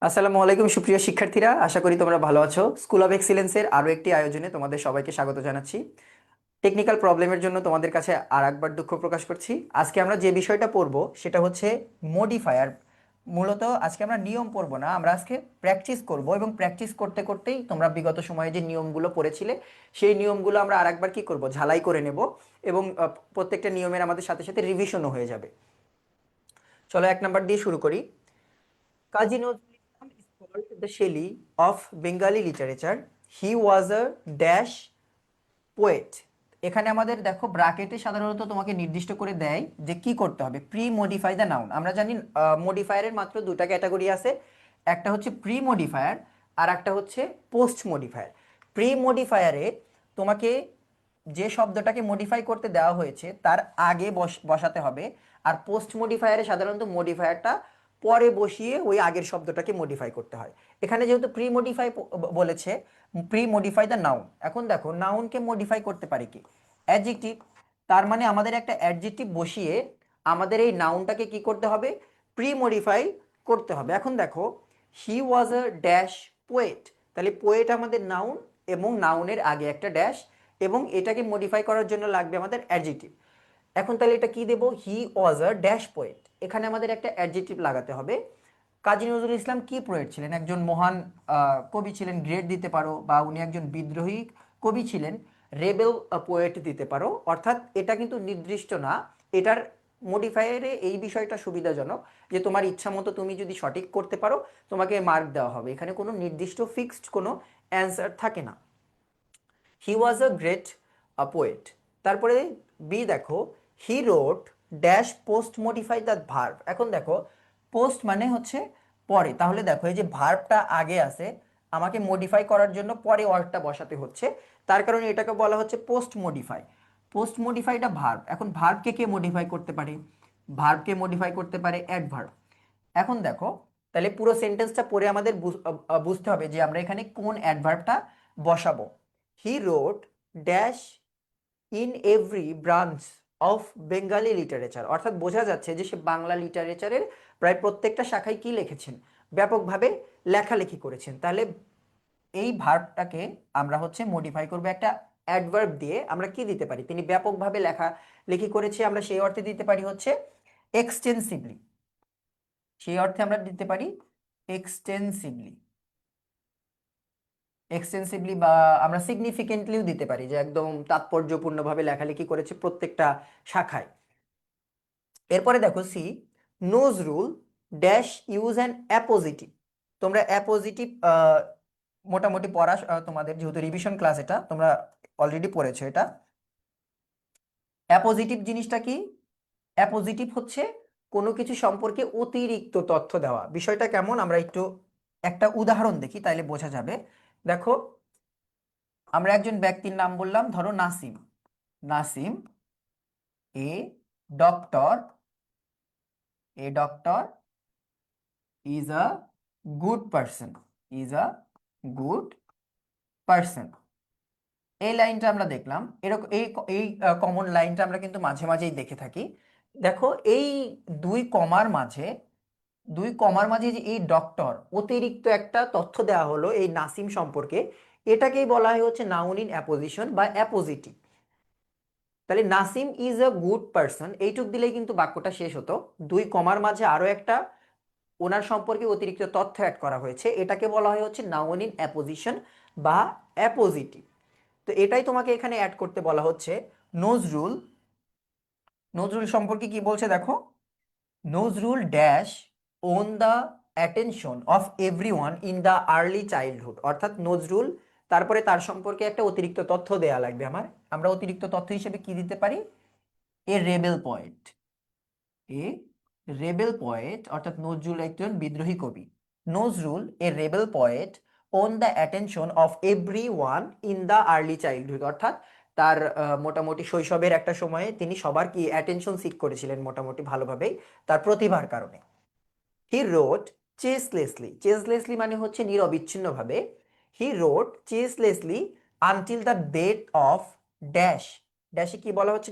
আসসালামু আলাইকুম সুপ্রিয় শিক্ষার্থীরা, আশা করি তোমরা ভালো আছো। স্কুল অফ এক্সিলেন্সের আরো একটি আয়োজনে তোমাদের সবাইকে স্বাগত জানাচ্ছি। টেকনিক্যাল প্রবলেমের জন্য তোমাদের কাছে আর একবার দুঃখ প্রকাশ করছি। আজকে আমরা যে বিষয়টা পড়বো সেটা হচ্ছে মডিফায়ার। মূলত আজকে আমরা নিয়ম পড়বো না, আমরা আজকে প্র্যাকটিস করব, এবং প্র্যাকটিস করতে করতেই তোমরা বিগত সময়ে যে নিয়মগুলো পড়েছিলে সেই নিয়মগুলো আমরা আর একবার কি করব, ঝালাই করে নেব। এবং প্রত্যেকটা নিয়মের আমাদের সাথে সাথে রিভিশনও হয়ে যাবে। চলো 1 নাম্বার দিয়ে শুরু করি। Kazi Nazrul Islam is called the Shelley of Bengali literature. He was a dash poet. এখানে আমাদের দেখো ব্র্যাকেটে সাধারণত তোমাকে নির্দিষ্ট করে দেয় যে কি করতে হবে, প্রি মডিফাই দ্য নাউন। আমরা জানি মডিফায়ারের মাত্র দুটা ক্যাটাগরি আছে, একটা হচ্ছে প্রি মডিফায়ার আর একটা হচ্ছে পোস্ট মডিফায়ার। প্রি মডিফায়ারে তোমাকে যে শব্দটাকে মডিফাই করতে দেওয়া হয়েছে তার আগে বসাতে হবে, আর পোস্ট মডিফায়ারে সাধারণত মডিফায়ারটা পরে বসিয়ে ওই আগের শব্দটাকে মডিফাই করতে হয়। এখানে যেহেতু প্রি মডিফাই বলেছে, প্রি মডিফাই দ্য নাউন। এখন দেখো নাউনকে মডিফাই করতে পারে কি, অ্যাডজেক্টিভ। তার মানে আমাদের একটা অ্যাডজেক্টিভ বসিয়ে আমাদের এই নাউনটাকে কি করতে হবে, প্রি মডিফাই করতে হবে। এখন দেখো হি ওয়াজ আ ড্যাশ পোয়েট, তাহলে পোয়েট আমাদের নাউন এবং নাউনের আগে একটা ড্যাশ, এবং এটাকে মডিফাই করার জন্য লাগবে আমাদের অ্যাডজেক্টিভ। এখন তাহলে এটা কি দেব, হি ওয়াজ আ ড্যাশ পোয়েট, এখানে আমাদের একটা অ্যাডজেক্টিভ লাগাতে হবে। কাজী নজরুল ইসলাম কি পোয়েট ছিলেন, একজন মহান কবি ছিলেন, গ্রেড দিতে পারো, বা উনি একজন বিদ্রোহী কবি ছিলেন, রেবেল পোয়েট দিতে পারো। অর্থাৎ এটা কিন্তু নির্দিষ্ট না, এটার মডিফায়ারে এই বিষয়টা সুবিধাজনক যে তোমার ইচ্ছা মতো তুমি যদি সঠিক করতে পারো তোমাকে মার্ক দেওয়া হবে, এখানে কোনো নির্দিষ্ট ফিক্সড কোনো অ্যান্সার থাকে না। He was a great poet. তারপরে বি দেখো, he wrote dash post modify the verb. এখন দেখো পোস্ট মানে হচ্ছে পরে, তাহলে দেখো এই যে ভার্বটা আগে আছে, আমাকে মডিফাই করার জন্য পরে ওয়ার্ডটা বসাতে হচ্ছে, তার কারণে এটাকে বলা হচ্ছে পোস্ট মডিফাই। পোস্ট মডিফাইটা ভার্ব। এখন ভার্বকে কে মডিফাই করতে পারে, ভার্বকে মডিফাই করতে পারে অ্যাডভার্ব। এখন দেখো তাহলে পুরো সেন্টেন্সটা পড়ে আমাদের বুঝতে হবে যে আমরা এখানে কোন অ্যাডভার্বটা বসাবো। He wrote dash in every branch of Bengali literature, অর্থাৎ বোঝা যাচ্ছে যে সে বাংলা লিটারেচারের প্রায় প্রত্যেকটা শাখায় কি লিখেছেন, ব্যাপকভাবে লেখালেখি করেছেন। তাহলে এই ভার্বটাকে আমরা হচ্ছে মডিফাই করব একটা অ্যাডভার্ব দিয়ে। আমরা কি দিতে পারি, তিনি ব্যাপকভাবে লেখালেখি করেছে, আমরা সেই অর্থে দিতে পারি হচ্ছে এক্সটেন্সিভলি। সেই অর্থে আমরা দিতে পারি এক্সটেন্সিভলি। এক্সটেন্সিভলি বা আমরা সিগনিফিকেন্টলিও দিতে পারি, যে একদম তাৎপর্যপূর্ণভাবে লেখালেখি করেছে প্রত্যেকটা শাখায়। এরপরে দেখো C, Nazrul dash use an appositive. তোমরা অ্যাপোজিটিভ মোটামুটি পড়া তোমাদের যেহেতু রিভিশন ক্লাস, এটা তোমরা অলরেডি পড়েছো। এটা অ্যাপোজিটিভ জিনিসটা কি, অ্যাপোজিটিভ হচ্ছে কোনো কিছু সম্পর্কে অতিরিক্ত তথ্য দেওয়া। বিষয়টা কেমন আমরা একটু একটা উদাহরণ দেখি তাইলে বোঝা যাবে। দেখো আমরা একজন ব্যক্তির নাম বললাম, ধরো Nasim. Nasim a doctor, a doctor is a good person, is a good person. এই লাইনটা আমরা দেখলাম, এরকম এই এই কমন লাইনটা আমরা কিন্তু মাঝে মাঝেই দেখে থাকি। দেখো এই দুই কমার মাঝে, দুই কমার মাঝে যে এই ডক্টর, অতিরিক্ত একটা তথ্য দেওয়া হলো এই নাসিম সম্পর্কে, এটাকেই বলা হয় হচ্ছে নাউন ইন অ্যাপোজিশন বা অ্যাপোজিটিভ। তাহলে Nasim is a good person এইটুক দিলেই কিন্তু বাক্যটা শেষ হতো। দুই কমার মাঝে আরো একটা ওনার সম্পর্কে অতিরিক্ত তথ্য অ্যাড করা হয়েছে, এটাকে বলা হয় হচ্ছে নাউন ইন অ্যাপোজিশন বা অ্যাপোজিটিভ। তো এটাই তোমাকে এখানে অ্যাড করতে বলা হচ্ছে। নজরুল, নজরুল সম্পর্কে কি বলছে দেখো, Nazrul dash won the attention of everyone in the early childhood. অর্থাৎ নজরুল, তারপরে তার সম্পর্কে একটা অতিরিক্ত তথ্য দেয়া লাগবে আমার। আমরা অতিরিক্ত তথ্য হিসেবে কি দিতে পারি, a rebel poet, a rebel poet, অর্থাৎ নজরুল একজন বিদ্রোহী কবি। Nazrul a rebel poet on the attention of every one in the early childhood. অর্থাৎ তার মোটামুটি শৈশবের একটা সময়ে তিনি সবার কি অ্যাটেনশন সিক করেছিলেন মোটামুটি ভালোভাবেই, তার প্রতিভার কারণে। হি রোট চেসলেসলি, চেসলেসলি মানে হচ্ছে নিরবিচ্ছিন্নভাবে। He wrote ceaselessly until the death of dash, ড্যাশে কি বলা হচ্ছে,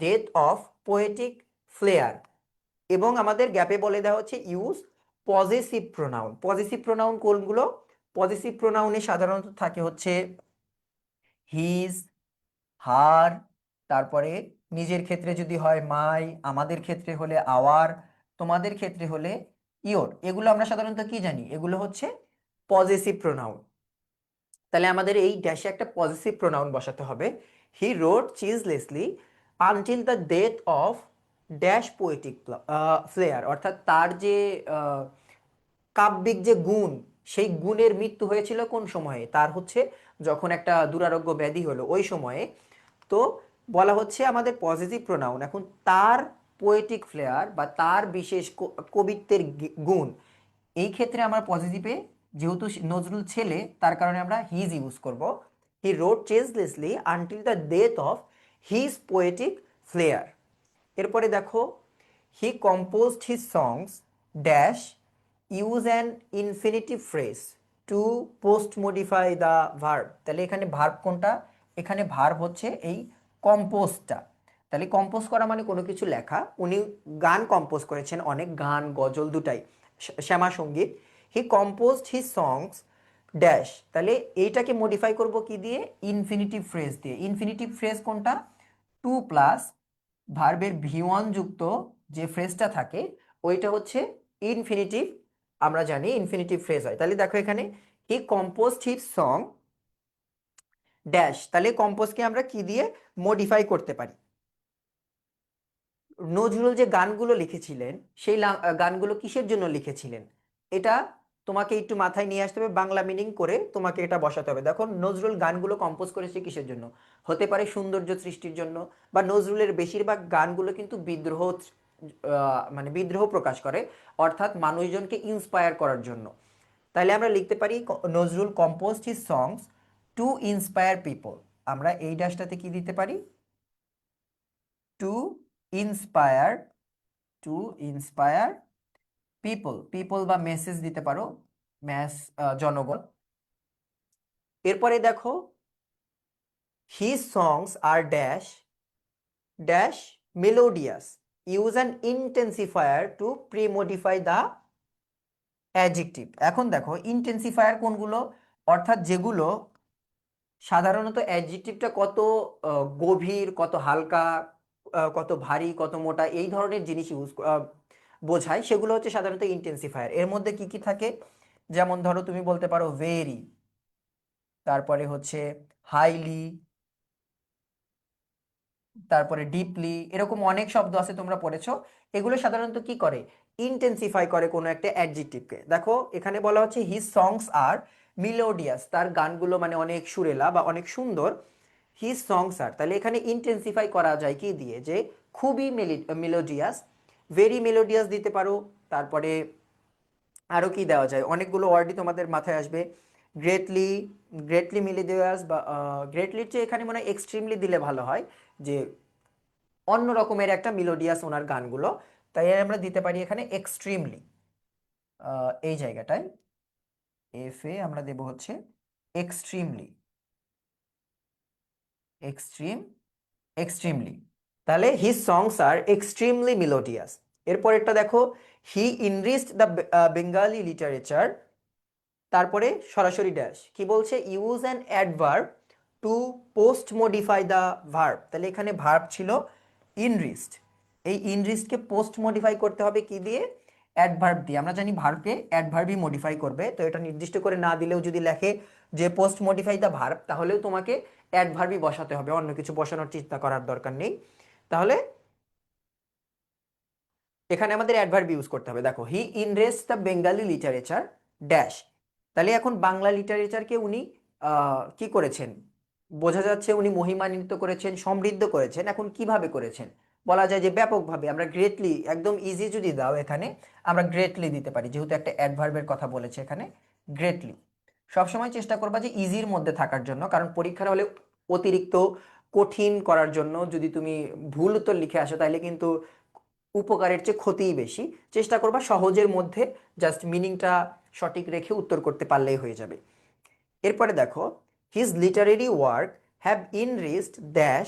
ডেথ অফ পোয়েটিক ফ্লেয়ার। এবং আমাদের গ্যাপে বলে দেওয়া হচ্ছে use possessive pronoun. Possessive pronoun কোনগুলো? পজেসিভ প্রোনাউনে সাধারণত থাকে হচ্ছে হিজ, হার, তারপরে নিজের ক্ষেত্রে যদি হয় মাই, আমাদের ক্ষেত্রে হলে আওয়ার, তোমাদের ক্ষেত্রে হলে ইয়োর। এগুলো আমরা সাধারণত কি জানি? এগুলো হচ্ছে পজেসিভ প্রোনাউন। তাহলে আমাদের এই ড্যাশে একটা পজেসিভ প্রোনাউন বসাতে হবে। He wrote ceaselessly until the death of dash poetic flair, অর্থাৎ তার যে কাব্যিক যে গুণ, সেই গুণের মৃত্যু হয়েছিল কোন সময়ে? তার হচ্ছে যখন একটা দুরারোগ্য ব্যাধি হলো ওই সময়ে। তো বলা হচ্ছে আমাদের পজিটিভ প্রোনাউন এখন তার পোয়েটিক ফ্লেয়ার বা তার বিশেষ কবিত্বের গুণ, এই ক্ষেত্রে আমরা পজিটিভে যেহেতু নজরুল ছেলে তার কারণে আমরা হিজ ইউজ করব। He wrote ceaselessly until the death of his poetic flair. এরপরে দেখো he composed his songs dash use an infinitive phrase to post modify the verb. তাহলে এখানে ভার্ব কোনটা? এখানে ভার্ব হচ্ছে এই কম্পোজটা। তাহলে কম্পোজ করা মানে কোনো কিছু লেখা। উনি গান কম্পোজ করেছেন, অনেক গান গজল দুটাই, শ্যামা সঙ্গীত। হি কম্পোজড হিজ সংস ড্যাশ, তাহলে এইটাকে মডিফাই করব কি দিয়ে? ইনফিনিটিভ ফ্রেজ দিয়ে। ইনফিনিটিভ ফ্রেজ কোনটা? টু প্লাস ভার্বের ভি1 যুক্ত যে ফ্রেজটা থাকে ওইটা হচ্ছে ইনফিনিটিভ। আমরা জানি ইনফিনিটিভ ফ্রেজ হয়। তাহলে দেখো এখানে হি কম্পোজড হিজ সং ড্যাশ, তাহলে কম্পোজকে আমরা কি দিয়ে মডিফাই করতে পারি? নজরুল যে গানগুলো লিখেছিলেন সেই গানগুলো কিসের জন্য লিখেছিলেন? এটা তোমাকে একটু মাথায় নিয়ে আসতে হবে, বাংলা মিনিং করে তোমাকে এটা বসাতে হবে। দেখো নজরুল গানগুলো কম্পোজ করেছে কিসের জন্য? হতে পারে সৌন্দর্য সৃষ্টির জন্য, বা নজরুলের বেশিরভাগ গানগুলো কিন্তু বিদ্রোহ, মানে বিদ্রোহ প্রকাশ করে, অর্থাৎ মানুষজনকে ইন্সপায়ার করার জন্য। তাহলে আমরা লিখতে পারি Nazrul composed his songs to inspire people. আমরা এই ড্যাশটাতে কি দিতে পারি? To inspire, to inspire people. People বা মেসেজ দিতে পারো, ম্যাস, জনগণ। এরপরে দেখো his songs are dash dash melodious use an intensifier to premodify the adjective. এখন দেখো ইন্টেন্সিফায়ার কোনগুলো? অর্থাৎ যেগুলো সাধারণত অ্যাডজেক্টিভটা কত গভীর, কত হালকা, কত ভারী, কত মোটা, এই ধরনের জিনিস ইউজ বোঝায়, সেগুলো হচ্ছে সাধারণত ইন্টেন্সিফায়ার। এর মধ্যে কি কি থাকে? যেমন ধরো তুমি বলতে পারো ভেরি, তারপরে হচ্ছে হাইলি, তারপরে ডিপলি, এরকম অনেক শব্দ আছে তোমরা পড়েছো। এগুলো সাধারণত কি করে? ইন্টেন্সিফাই করে কোনো একটা অ্যাডজেক্টিভকে। দেখো এখানে বলা হচ্ছে হিজ সংস আর মিলোডিয়াস, তার গানগুলো মানে অনেক সুরেলা বা অনেক সুন্দর। হিজ সংস আর, তাহলে এখানে ইন্টেন্সিফাই করা যায় কি দিয়ে? যে খুবই মেলোডিয়াস, ভেরি মেলোডিয়াস দিতে পারো। তারপরে আরও কি দেওয়া যায়? অনেকগুলো ওয়ার্ডই তোমাদের মাথায় আসবে। গ্রেটলি, গ্রেটলি মেলোডিয়াস, বা গ্রেটলির চেয়ে এখানে মনে হয় এক্সট্রিমলি দিলে ভালো হয়, যে অন্য রকমের একটা মেলোডিয়াস ওনার গানগুলো। তাই আমরা দিতে পারি এখানে এক্সট্রিমলি, এই জায়গাটায় এফ এ আমরা দেব হচ্ছে এক্সট্রিমলি, এক্সট্রিম, এক্সট্রিমলি। তাহলে his songs are extremely melodious. এরপরেরটা দেখো he enriched the Bengali literature, তারপরে সরাসরি ড্যাশ কি বলছে? Use an adverb to post modify the verb. তাহলে এখানে ভার্ব ছিল ইনরিচড, এই ইনরিচডকে পোস্ট মডিফাই করতে হবে কি দিয়ে? অ্যাডভার্ব দিয়ে। আমরা জানি ভার্বকে অ্যাডভার্বই মডিফাই করবে, তো এটা নির্দিষ্ট করে না দিলেও যদি লেখে যে পোস্ট মডিফাই দ্য ভার্ব, তাহলেও তোমাকে অ্যাডভার্বই বসাতে হবে, অন্য কিছু বসানোর চিন্তা করার দরকার নেই। তাহলে এখানে আমাদের অ্যাডভার্ব ইউজ করতে হবে। দেখো হি ইনরেস্ট দ্য বেঙ্গলি লিটারেচার ড্যাশ, তাহলে এখন বাংলা লিটারেচারকে উনি কি করেছেন? বোঝা যাচ্ছে উনি মহিমান্বিত করেছেন, সমৃদ্ধ করেছেন। এখন কিভাবে করেছেন? বলা যায় যে ব্যাপকভাবে। আমরা গ্রেটলি, একদম ইজি যদি দাও এখানে আমরা গ্রেটলি দিতে পারি, যেহেতু একটা অ্যাডভার্বের কথা বলেছে এখানে, গ্রেটলি। সবসময় চেষ্টা করবা যে ইজির মধ্যে থাকার জন্য, কারণ পরীক্ষার হলে অতিরিক্ত কঠিন করার জন্য যদি তুমি ভুল উত্তর লিখে আসো তাহলে কিন্তু উপকারের চেয়ে ক্ষতিই বেশি। চেষ্টা করবা সহজের মধ্যে জাস্ট মিনিংটা সঠিক রেখে উত্তর করতে পারলেই হয়ে যাবে। এরপরে দেখো his literary work have enriched dash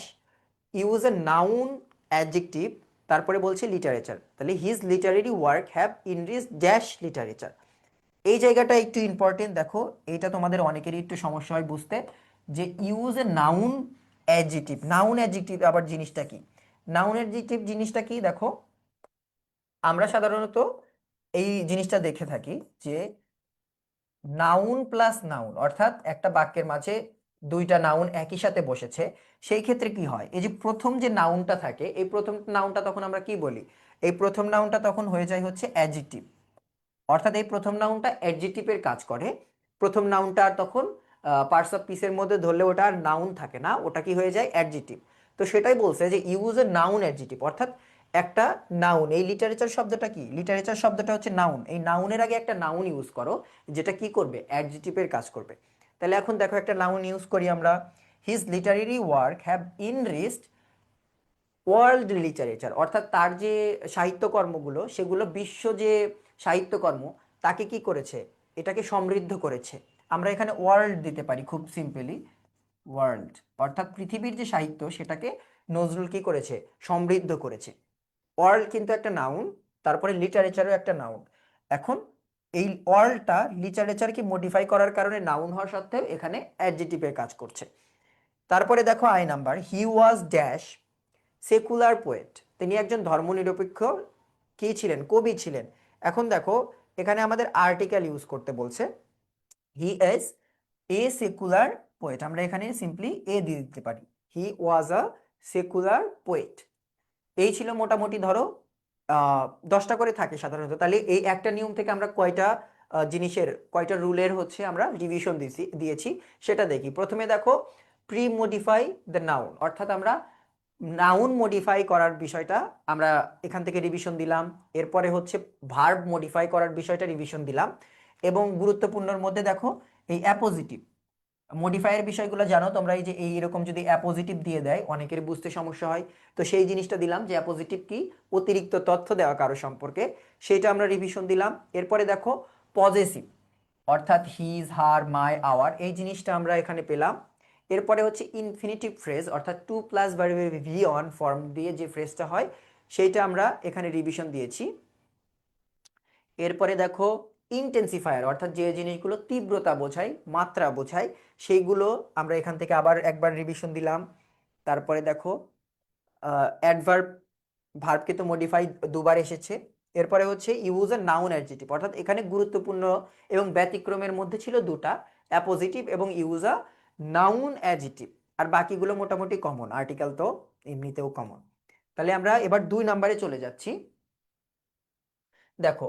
use a noun adjective, তারপরে বলছে লিটারেচার, তাহলে his literary work have enrich dash literature. এই জায়গাটা একটু ইম্পর্টেন্ট, দেখো এটা তোমাদের অনেকেরই একটু সমস্যা হয় বুঝতে, যে use a noun adjective. Noun adjective আবার জিনিসটা কি? নাউন অ্যাডজেক্টিভ জিনিসটা কি দেখো, আমরা সাধারণত এই জিনিসটা দেখে থাকি যে নাউন প্লাস নাউন, অর্থাৎ একটা বাক্যের মাঝে দুইটা নাউন একই সাথে বসেছে, সেই ক্ষেত্রে কি হয়, এই যে প্রথম যে নাউনটা থাকে, এই প্রথম নাউনটা তখন আমরা কি বলি, এই প্রথম নাউনটা তখন হয়ে যায় হচ্ছে অ্যাডজেক্টিভ। অর্থাৎ এই প্রথম নাউনটা অ্যাডজেক্টিভের কাজ করে। প্রথম নাউনটা আর তখন পার্টস অফ পিসের মধ্যে ধরলে ওটা আর নাউন থাকে না, ওটা কি হয়ে যায় অ্যাডজেক্টিভ। তো সেটাই বলছে যে ইউজ এ নাউন অ্যাডজেক্টিভ, অর্থাৎ একটা নাউন, এই লিটারেচার শব্দটা কি, লিটারেচার শব্দটা হচ্ছে নাউন, এই নাউনের আগে একটা নাউন ইউজ করো যেটা কি করবে, অ্যাডজেক্টিভের কাজ করবে। তাহলে এখন দেখো একটা নাউন ইউজ করি আমরা, his literary work have enriched world literature, অর্থাৎ তার যে সাহিত্যকর্মগুলো সেগুলো বিশ্ব যে সাহিত্যকর্ম তাকে কি করেছে, এটাকে সমৃদ্ধ করেছে। আমরা এখানে ওয়ার্ল্ড দিতে পারি খুব সিম্পলি, ওয়ার্ল্ড, অর্থাৎ পৃথিবীর যে সাহিত্য সেটাকে নজরুল কি করেছে, সমৃদ্ধ করেছে। ওয়ার্ল্ড কিন্তু একটা নাউন, তারপরে লিটারেচারও একটা নাউন। এখন এই ওয়ার্ল্ডটা লিটারেচারকে মডিফাই করার কারণে নাউন হওয়া সত্ত্বেও এখানে অ্যাডজেক্টিভের কাজ করছে। তারপরে দেখো I number, he was dash secular poet, তিনি একজন ধর্মনিরপেক্ষ কি ছিলেন, কবি ছিলেন। এখন দেখো এখানে আমাদের আর্টিকেল ইউজ করতে বলছে, he is a secular poet, আমরা এখানে সিম্পলি এ দিয়ে দিতে পারি, হি ওয়াজ আ সেকুলার পোয়েট। এই ছিল মোটামুটি ধরো 10টা করে থাকে সাধারণত। তাহলে এই একটা নিয়ম থেকে আমরা কয়টা জিনিসের, কয়টা রুলের হচ্ছে আমরা রিভিশন দিয়েছি সেটা দেখি। প্রথমে দেখো প্রি মডিফাই দ্য নাউন, অর্থাৎ আমরা নাউন মডিফাই করার বিষয়টা আমরা এখান থেকে রিভিশন দিলাম। এরপরে হচ্ছে ভার্ব মডিফাই করার বিষয়টা রিভিশন দিলাম। এবং গুরুত্বপূর্ণর মধ্যে দেখো এই অ্যাপোজিটিভ মডিফায়ার বিষয়গুলো জানো তোমরা, এই যে এইরকম যদি অ্যাপোজিটিভ দিয়ে দেয় অনেকের বুঝতে সমস্যা হয়, তো সেই জিনিসটা দিলাম যে অ্যাপোজিটিভ কি, অতিরিক্ত তথ্য দেওয়া কারো সম্পর্কে, সেটা আমরা রিভিশন দিলাম। এরপরে দেখো পজেসিভ, অর্থাৎ হিজ হার মাই আওয়ার, এই জিনিসটা আমরা এখানে পেলাম। এরপরে হচ্ছে ইনফিনিটিভ ফ্রেজ, অর্থাৎ টু প্লাস ভার্বের ভি অন ফর্ম দিয়ে যে ফ্রেজটা হয় সেইটা আমরা এখানে রিভিশন দিয়েছি। এরপরে দেখো ইন্টেন্সিফায়ার, অর্থাৎ যে জিনিসগুলো তীব্রতা বোঝায়, মাত্রা বোঝায়, সেইগুলো আমরা এখান থেকে আবার একবার রিভিশন দিলাম। তারপরে দেখো অ্যাডভার্ব, ভার্বকে তো মডিফাই দুবার এসেছে। এরপরে হচ্ছে ইউজ এ নাউন অ্যাডজেক্টিভ, অর্থাৎ এখানে গুরুত্বপূর্ণ এবং ব্যতিক্রমের মধ্যে ছিল দুটা, অ্যাপোজিটিভ এবং ইউজ আ নাউন অ্যাডজেক্টিভ। আর বাকিগুলো মোটামুটি কমন, আর্টিকেল তো এমনিতেও কমন। তাহলে আমরা এবার 2 নম্বরে চলে যাচ্ছি। দেখো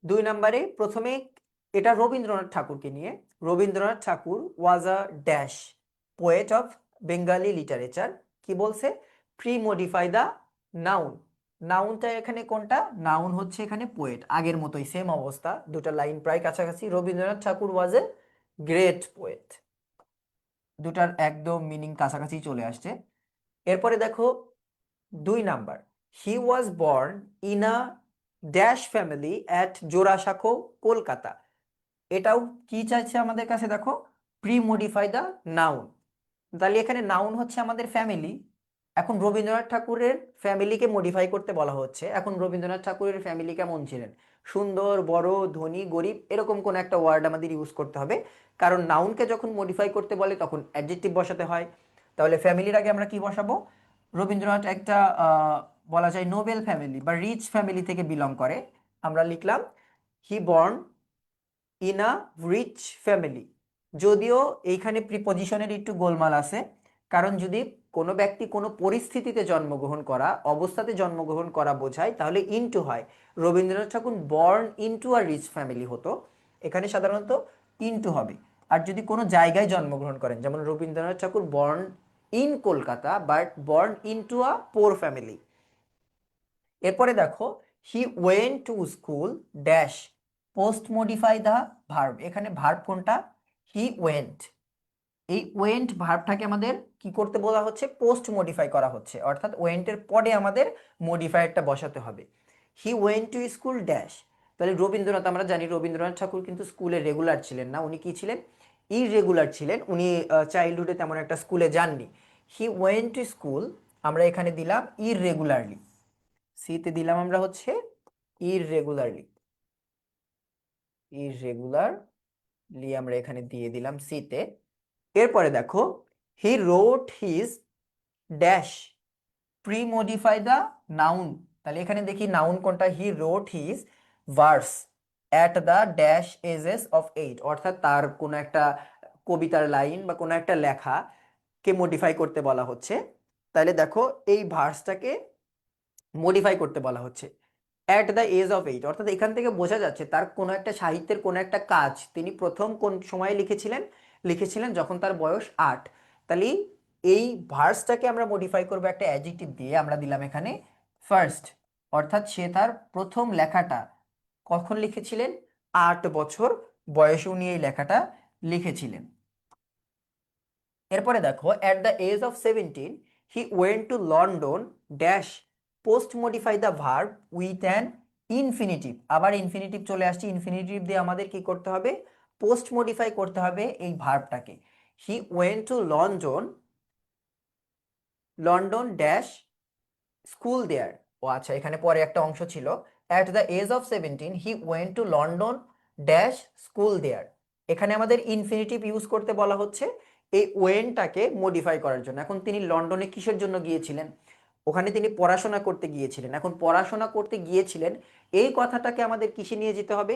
2 নম্বরে প্রথমে এটা রবীন্দ্রনাথ ঠাকুরকে নিয়ে, Rabindranath Tagore was a dash poet of Bengali literature, কি বলছে, প্রি মডিফাই দ্য নাউন। নাউনটা এখানে কোনটা, নাউন হচ্ছে এখানে পোয়েট, আগের মতোই সেম অবস্থা, দুটা লাইন প্রায় কাছাকাছি। রবীন্দ্রনাথ ঠাকুর ওয়াজ এ গ্রেট পোয়েট, দুটার একদম মিনিং কাছাকাছি চলে আসছে। এরপরে দেখো 2 number, he was born in a dash family at Jorasanko Kolkata, এটাও কি চাইছে আমাদের কাছে, দেখো প্রি মডিফাই দ্য নাউন। তাহলে এখানে নাউন হচ্ছে আমাদের ফ্যামিলি, এখন রবীন্দ্রনাথ ঠাকুরের ফ্যামিলিকে মডিফাই করতে বলা হচ্ছে। এখন রবীন্দ্রনাথ ঠাকুরের ফ্যামিলি কেমন ছিলেন, সুন্দর, বড়, ধনী, গরিব, এরকম কোন একটা ওয়ার্ড আমাদের ইউজ করতে হবে, কারণ নাউনকে যখন মডিফাই করতে বলে তখন অ্যাডজেক্টিভ বসাতে হয়। তাহলে ফ্যামিলির আগে আমরা কি বসাবো, রবীন্দ্রনাথ একটা বলা যায় নোবেল ফ্যামিলি বা রিচ ফ্যামিলি থেকে বিলং করে, আমরা লিখলাম he born in a rich family. যদিও এইখানে প্রিপজিশনের একটু গোলমাল আছে, কারণ যদি কোনো ব্যক্তি কোনো পরিস্থিতিতে জন্মগ্রহণ করা, অবস্থাতে জন্মগ্রহণ করা বোঝায় তাহলে ইনটু হয়। Rabindranath Tagore born into a rich family হতো, এখানে সাধারণত ইনটু হবে। আর যদি কোনো জায়গায় জন্মগ্রহণ করেন, যেমন Rabindranath Tagore born in Kolkata but born into a poor family. এরপরে দেখো he went to school dash post modify the verb, এখানে ভার্ব কোনটা, হি ওয়েন্ট, এই ওয়েন্ট ভার্বটাকে আমাদের কি করতে বলা হচ্ছে, পোস্ট মডিফাই করা হচ্ছে, অর্থাৎ ওয়েন্টের পরে আমাদের মডিফায়ারটা বসাতে হবে। হি ওয়েন্ট টু স্কুল ড্যাশ, তাহলে রবীন্দ্রনাথ, আমরা জানি রবীন্দ্রনাথ ঠাকুর কিন্তু স্কুলে রেগুলার ছিলেন না, উনি কি ছিলেন, ইররেগুলার ছিলেন, উনি চাইল্ডহুডে তেমন একটা স্কুলে যাননি। হি ওয়েন্ট টু স্কুল আমরা এখানে দিলাম ইররেগুলারলি। সিতে দিলাম আমরা হচ্ছে ইররেগুলারলি, ইররেগুলারলি আমরা এখানে দিয়ে দিলাম সিতে। এরপরে দেখো he wrote his dash pre modify the noun. তাহলে এখানে দেখি নাউন কোনটা, he wrote his verse at the dash ages of 8, অর্থাৎ তার কোনো একটা কবিতার লাইন বা কোনো একটা লেখা কে মডিফাই করতে বলা হচ্ছে। তাহলে দেখো এই ভার্সটাকে মডিফাই করতে বলা হচ্ছে অ্যাট দ্য এজ অফ 8, অর্থাৎ এখান থেকে বোঝা যাচ্ছে তার কোনো একটা সাহিত্যের কোনো একটা কাজ তিনি প্রথম কোন সময়ে লিখেছিলেন, যখন তার বয়স 8। তাহলে এই ভার্সটাকে আমরা মডিফাই করবো একটা অ্যাডজেক্টিভ দিয়ে, আমরা দিলাম এখানে ফার্স্ট, অর্থাৎ সে তার প্রথম লেখাটা কখন লিখেছিলেন, 8 বছর বয়সে উনি এই লেখাটা লিখেছিলেন। এরপরে দেখো at the age of 17 he went to London dash post modify the verb with an infinitive. আবার ইনফিনিটিভ চলে আসছে, ইনফিনিটিভ দিয়ে আমাদের কি করতে হবে, পোস্ট মডিফাই করতে হবে এই ভার্বটাকে। He went to London, dash school there. ও আচ্ছা, এখানে পরে একটা অংশ ছিল at the age of 17 he went to London dash school there. এখানে আমাদের ইনফিনিটিভ ইউজ করতে বলা হচ্ছে এই ওয়েনটাকে মডিফাই করার জন্য। এখন তিনি লন্ডনে কিসের জন্য গিয়েছিলেন, ওখানে তিনি পড়াশোনা করতে গিয়েছিলেন। এখন পড়াশোনা করতে গিয়েছিলেন এই কথাটাকে আমাদের কিসে নিয়ে যেতে হবে,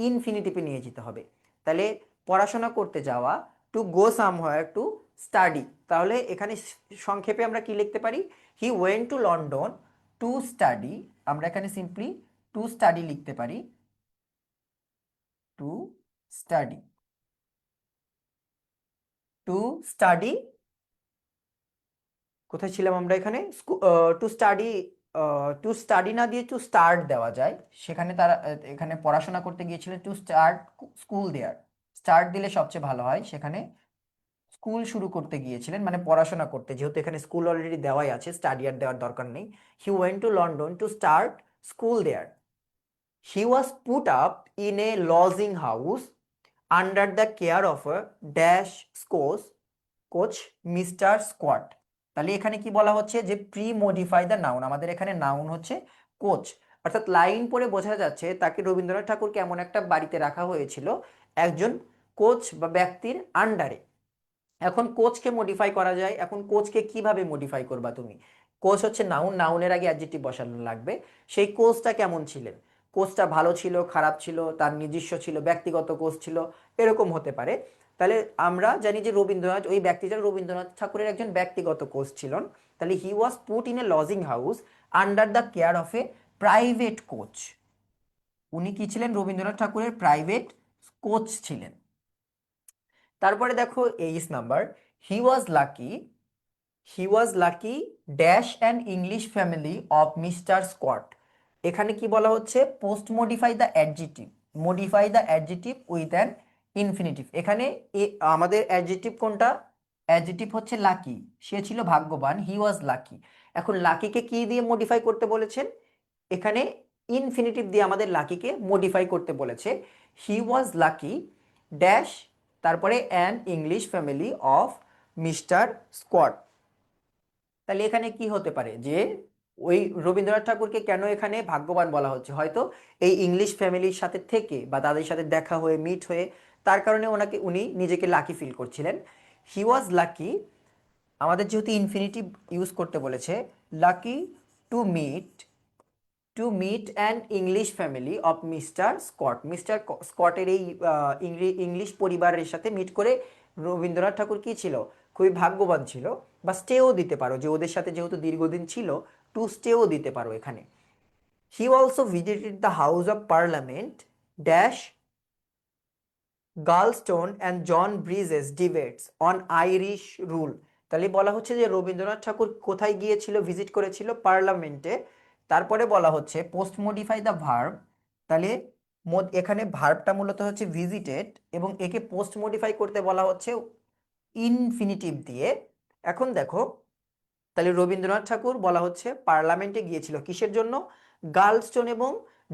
ইনফিনিটিভে নিয়ে যেতে হবে। তাহলে পড়াশোনা করতে যাওয়া, to go somewhere to study. তাহলে এখানে সংক্ষেপে আমরা কি লিখতে পারি, হি went to London to study. আমরা এখানে সিম্পলি টু স্টাডি লিখতে পারি, টু স্টাডি, টু স্টাডি। কোথায় ছিলাম আমরা এখানে, টু স্টাডি, টু স্টাডি না দিয়ে টু স্টার্ট দেওয়া যায়। সেখানে তারা এখানে পড়াশোনা করতে গিয়েছিলেন, to start school there. Start দিলে সবচেয়ে ভালো হয়, সেখানে স্কুল শুরু করতে গিয়েছিলেন মানে পড়াশোনা করতে, যেহেতু এখানে স্কুল অলরেডি দেওয়াই আছে, স্টাডি আর দেওয়ার দরকার নেই। He went to London to start school there. He was put up in a lodging house under the care of a dash coach mister Scott. তাহলে এখানে কি বলা হচ্ছে যে প্রি মডিফাই দ্য নাউন, আমাদের এখানে নাউন হচ্ছে কোচ, অর্থাৎ লাইন পড়ে বোঝা যাচ্ছে তাকে রবীন্দ্রনাথ ঠাকুরকে এমন একটা বাড়িতে রাখা হয়েছিল একজন কোচ বা ব্যক্তির আন্ডারে। এখন কোচকে মডিফাই করা যায়, এখন কোচকে কিভাবে মডিফাই করবা তুমি, কোচ হচ্ছে নাউন, নাউনের আগে অ্যাডজেক্টিভ বসানো লাগবে। সেই কোচটা কেমন ছিলেন, কোচটা ভালো ছিল, খারাপ ছিল, তার নিজস্ব ছিল, ব্যক্তিগত কোচ ছিল, এরকম হতে পারে। তাহলে আমরা জানি যে রবীন্দ্রনাথ, ওই ব্যক্তিটা রবীন্দ্রনাথ ঠাকুরের একজন ব্যক্তিগত কোচ ছিলেন। তাহলে he was put in a lodging house under the care of a private coach. উনি কি ছিলেন, রবীন্দ্রনাথ ঠাকুরের প্রাইভেট কোচ ছিলেন। তারপরে দেখো 23 number, he was lucky, dash an English family of Mister Scott. এখানে কি বলা হচ্ছে, post modify the adjective, with an infinitive. এখানে আমাদের অ্যাডজেক্টিভ কোনটা, অ্যাডজেক্টিভ হচ্ছে লাকি, সে ছিল ভাগ্যবান, হি ওয়াজ লাকি। এখন লাকিকে কি দিয়ে মডিফাই করতে বলেছেন, এখানে ইনফিনিটিভ দিয়ে আমাদের লাকিকে মডিফাই করতে বলেছে। হি ওয়াজ লাকি ড্যাশ, তারপরে an English family of Mister Scott. তাহলে এখানে কি হতে পারে যে ওই রবীন্দ্রনাথ ঠাকুরকে কেন এখানে ভাগ্যবান বলা হচ্ছে, হয়তো এই ইংলিশ ফ্যামিলির সাথে থেকে বা তাদের সাথে দেখা হয়ে মিট হয়ে তার কারণে উনি নিজেকে লাকি ফিল করছিলেন। হি ওয়াজ লাকি, আমাদের যেহেতু ইনফিনিটিভ ইউজ করতে বলেছে, lucky to meet, an English family of Mister Scott. Mister স্কটের এই ইংলিশ পরিবারের সাথে মিট করে রবীন্দ্রনাথ ঠাকুর কি ছিল, খুবই ভাগ্যবান ছিল। বা স্টেও দিতে পারো, যে ওদের সাথে যেহেতু দীর্ঘদিন ছিল, টু স্টেও দিতে পারো এখানে। He also visited the House of Parliament dash Gladstone and John Bridges debates on Irish rule. তাহলে বলা হচ্ছে যে রবীন্দ্রনাথ ঠাকুর কোথায় গিয়েছিল, ভিজিট করেছিল পার্লামেন্টে। তারপরে বলা হচ্ছে পোস্ট মডিফাই দ্য ভার্ব। তাহলে এখানে ভার্বটা মূলত হচ্ছে ভিজিটেড এবং একে পোস্ট মডিফাই করতে বলা হচ্ছে ইনফিনিটিভ দিয়ে। এখন দেখো, তাহলে রবীন্দ্রনাথ ঠাকুর বলা হচ্ছে পার্লামেন্টে গিয়েছিল কিসের জন্য, গার্লস্টোন এবং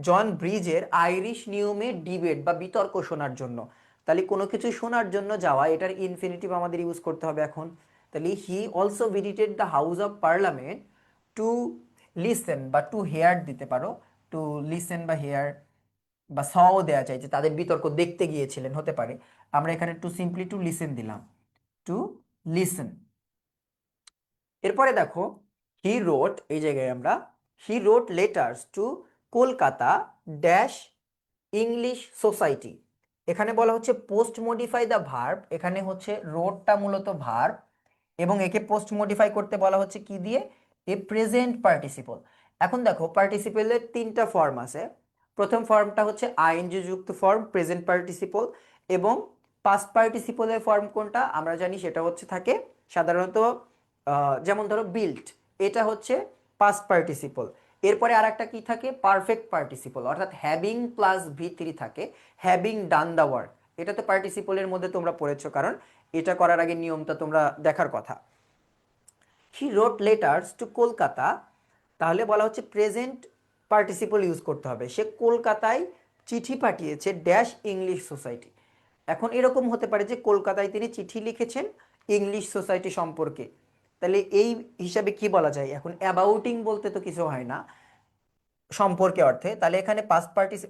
জন ব্রিজের আইরিশ নিয়মে ডিবেট বা বিতর্ক শোনার জন্য। তাহলে কোনো কিছু শোনার জন্য যাওয়া, এটার ইনফিনিটিভ আমাদের ইউজ করতে হবে এখন। তাহলে হি also visited the House of parliament to listen বা টু হেয়ার দিতে পারো, টু লিসেন বা হেয়ার বা সও দেওয়া যায় যে তাদের বিতর্ক দেখতে গিয়েছিলেন, হতে পারে। আমরা এখানে টু সিম্পলি টু লিসেন দিলাম, টু লিসেন। এরপরে দেখো হি রোট, এই জায়গায় আমরা he wrote letters to Kolkata dash English society. এখানে বলা হচ্ছে পোস্ট মডিফাই দ্য ভার্ব, এখানে হচ্ছে রোটটা মূলত ভার্ব এবং একে পোস্ট মডিফাই করতে বলা হচ্ছে কি দিয়ে, এ প্রেজেন্ট পার্টিসিপল। এখন দেখো পার্টিসিপেলের তিনটা ফর্ম আছে। প্রথম ফর্মটা হচ্ছে আইএনজি যুক্ত ফর্ম প্রেজেন্ট পার্টিসিপল, এবং পাস্ট পার্টিসিপলের ফর্ম কোনটা আমরা জানি, সেটা হচ্ছে থাকে সাধারণত যেমন ধরো বিল্ট, এটা হচ্ছে পাস্ট পার্টিসিপল। এরপরে আর একটা কি থাকে, পারফেক্ট পার্টিসিপল, অর্থাৎ হ্যাভিং প্লাস ভি3 থাকে, হ্যাভিং ডান দ্য ওয়ার্ক। এটা তো পার্টিসিপলের মধ্যে তোমরা পড়েছো, কারণ এটা করার আগে নিয়মটা তোমরা দেখার কথা। হি রোট লেটার্স টু কলকাতা, তাহলে বলা হচ্ছে প্রেজেন্ট পার্টিসিপল ইউজ করতে হবে, সে কলকাতায় চিঠি পাঠিয়েছে ড্যাশ ইংলিশ সোসাইটি। এখন এরকম হতে পারে যে কলকাতায় তিনি চিঠি লিখেছেন ইংলিশ সোসাইটি সম্পর্কে, তাহলে এই হিসাবে কি বলা যায়, এখন অ্যাবাউটিং বলতে তো কিছু হয় না সম্পর্কে অর্থে, তাহলে এখানে পাস্ট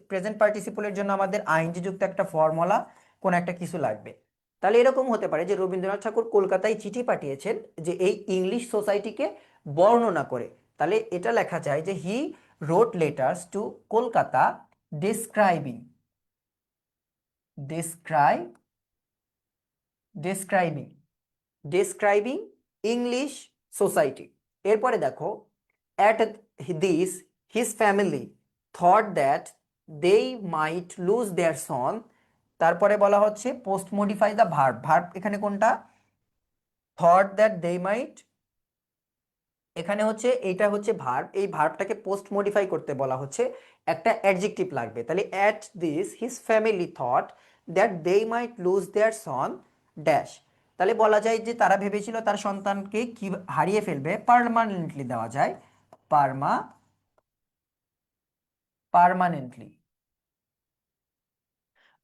প্রেজেন্ট পার্টিসিপলের জন্য আমাদের আইএনজি যুক্ত একটা ফর্মুলা কোন একটা কিছু লাগবে। তাহলে এরকম হতে পারে যে রবীন্দ্রনাথ ঠাকুর কলকাতায় চিঠি পাঠিয়েছেন যে এই ইংলিশ সোসাইটিকে বর্ণনা করে, তাহলে এটা লেখা যায় যে he wrote letters to Kolkata describing, describe describing describing English society. এরপরে দেখো at this his family thought that they might lose their son. তারপরে বলা হচ্ছে post modify the verb, verb এখানে কোনটা, থট দ্যাট দে মাইট, এখানে হচ্ছে এইটা হচ্ছে ভার্ব, এই ভার্বটাকে পোস্ট মডিফাই করতে বলা হচ্ছে একটা অ্যাডজেক্টিভ লাগবে। তাহলে at this his family thought that they might lose their son dash, তাহলে বলা যায় যে তারা ভেবেছিল তার সন্তানকে কি হারিয়ে ফেলবে, পার্মানেন্টলি দেওয়া যায়, পার্মানেন্টলি,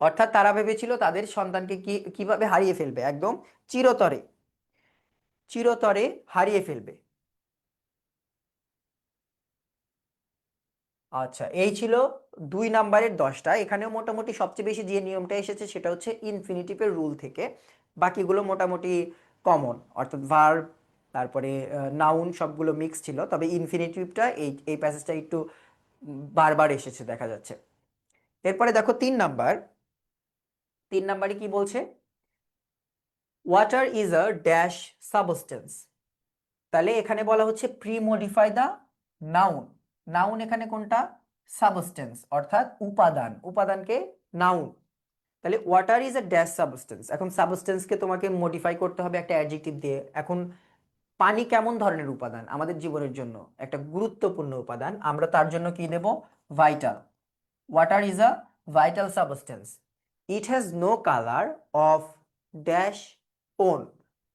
অর্থাৎ তারা ভেবেছিল তাদের সন্তানকে কিভাবে হারিয়ে ফেলবে, একদম চিরতরে, চিরতরে হারিয়ে ফেলবে। আচ্ছা, এই ছিল 2 নাম্বারের 10টা। এখানেও মোটামুটি সবচেয়ে বেশি যে নিয়মটা এসেছে সেটা হচ্ছে ইনফিনিটিভের রুল থেকে, বাকিগুলো মোটামুটি কমন, অর্থাৎ ভার্ব তারপরে নাউন সবগুলো মিক্স ছিল, তবে ইনফিনিটিভটা এই এই প্যাসেজটা একটু বারবার এসেছে দেখা যাচ্ছে। এরপরে দেখো 3 নাম্বার, 3 নাম্বারে কি বলছে, water is a dash substance. তাহলে এখানে বলা হচ্ছে pre modify the noun, noun এখানে কোনটা, সাবস্টেন্স, অর্থাৎ উপাদান, উপাদানকে নাউন। তাহলে water is a dash substance, এখন সাবস্টেন্সকে তোমাকে মডিফাই করতে হবে একটা অ্যাডজেক্টিভ দিয়ে। এখন পানি কেমন ধরনের উপাদান, আমাদের জীবনের জন্য একটা গুরুত্বপূর্ণ উপাদান, আমরা তার জন্য কি দেব, vital. Water is a vital substance, it has no colour of dash own.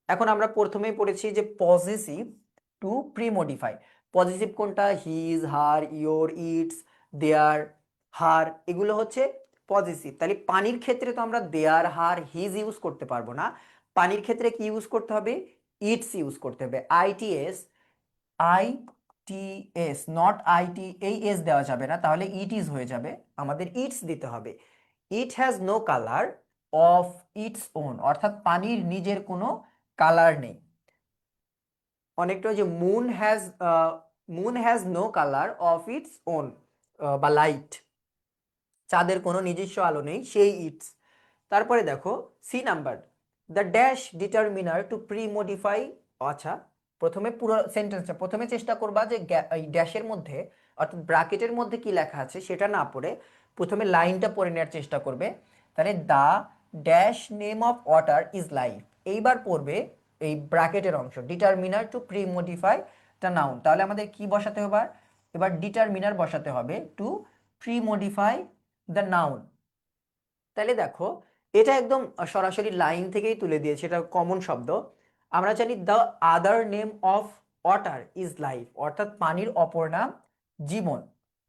এখন আমরা প্রথমেই পড়েছি যে positive to pre modify, positive কোনটা, his, her, your, its, their, her, এগুলো হচ্ছে পজিটিভ। তাহলে পানির ক্ষেত্রে তো আমরা দেয়ার, হার, হিজ ইউজ করতে পারবো না, পানির ক্ষেত্রে কি ইউজ করতে হবে, ইটস ইউজ করতে হবে, আইটিএস, আইটিএস, নট আইটি, এই এস দেওয়া যাবে না, তাহলে ইট ইজ হয়ে যাবে, আমাদের ইটস দিতে হবে। It has no colour of its own, অর্থাৎ পানির নিজের কোনো কালার নেই। অনেকটা যে moon has no colour of its own, বা লাইট, চাঁদের কোনো নিজস্ব আলো নেই, সেই ইটস। তারপরে দেখো C number, the dash determiner to pre modify. আচ্ছা, প্রথমে পুরো সেন্টেন্সটা প্রথমে চেষ্টা করবা যে এই ড্যাশের মধ্যে অর্থাৎ ব্র্যাকেটের মধ্যে কি লেখা আছে সেটা না পড়ে প্রথমে লাইনটা পড়ে নেওয়ার চেষ্টা করবে। তাহলে the dash name of water is life, এইবার পড়বে এই ব্র্যাকেটের অংশ, determiner to pre modify the noun. তাহলে আমাদের কি বসাতে হবে, এবার ডিটারমিনার বসাতে হবে two pre modify the noun. তাহলে দেখো এটা একদম সরাসরি লাইন থেকেই তুলে দিয়েছে, এটা কমন শব্দ। আমরা জানি the other name of water is life, অর্থাৎ পানির অপর নাম জীবন।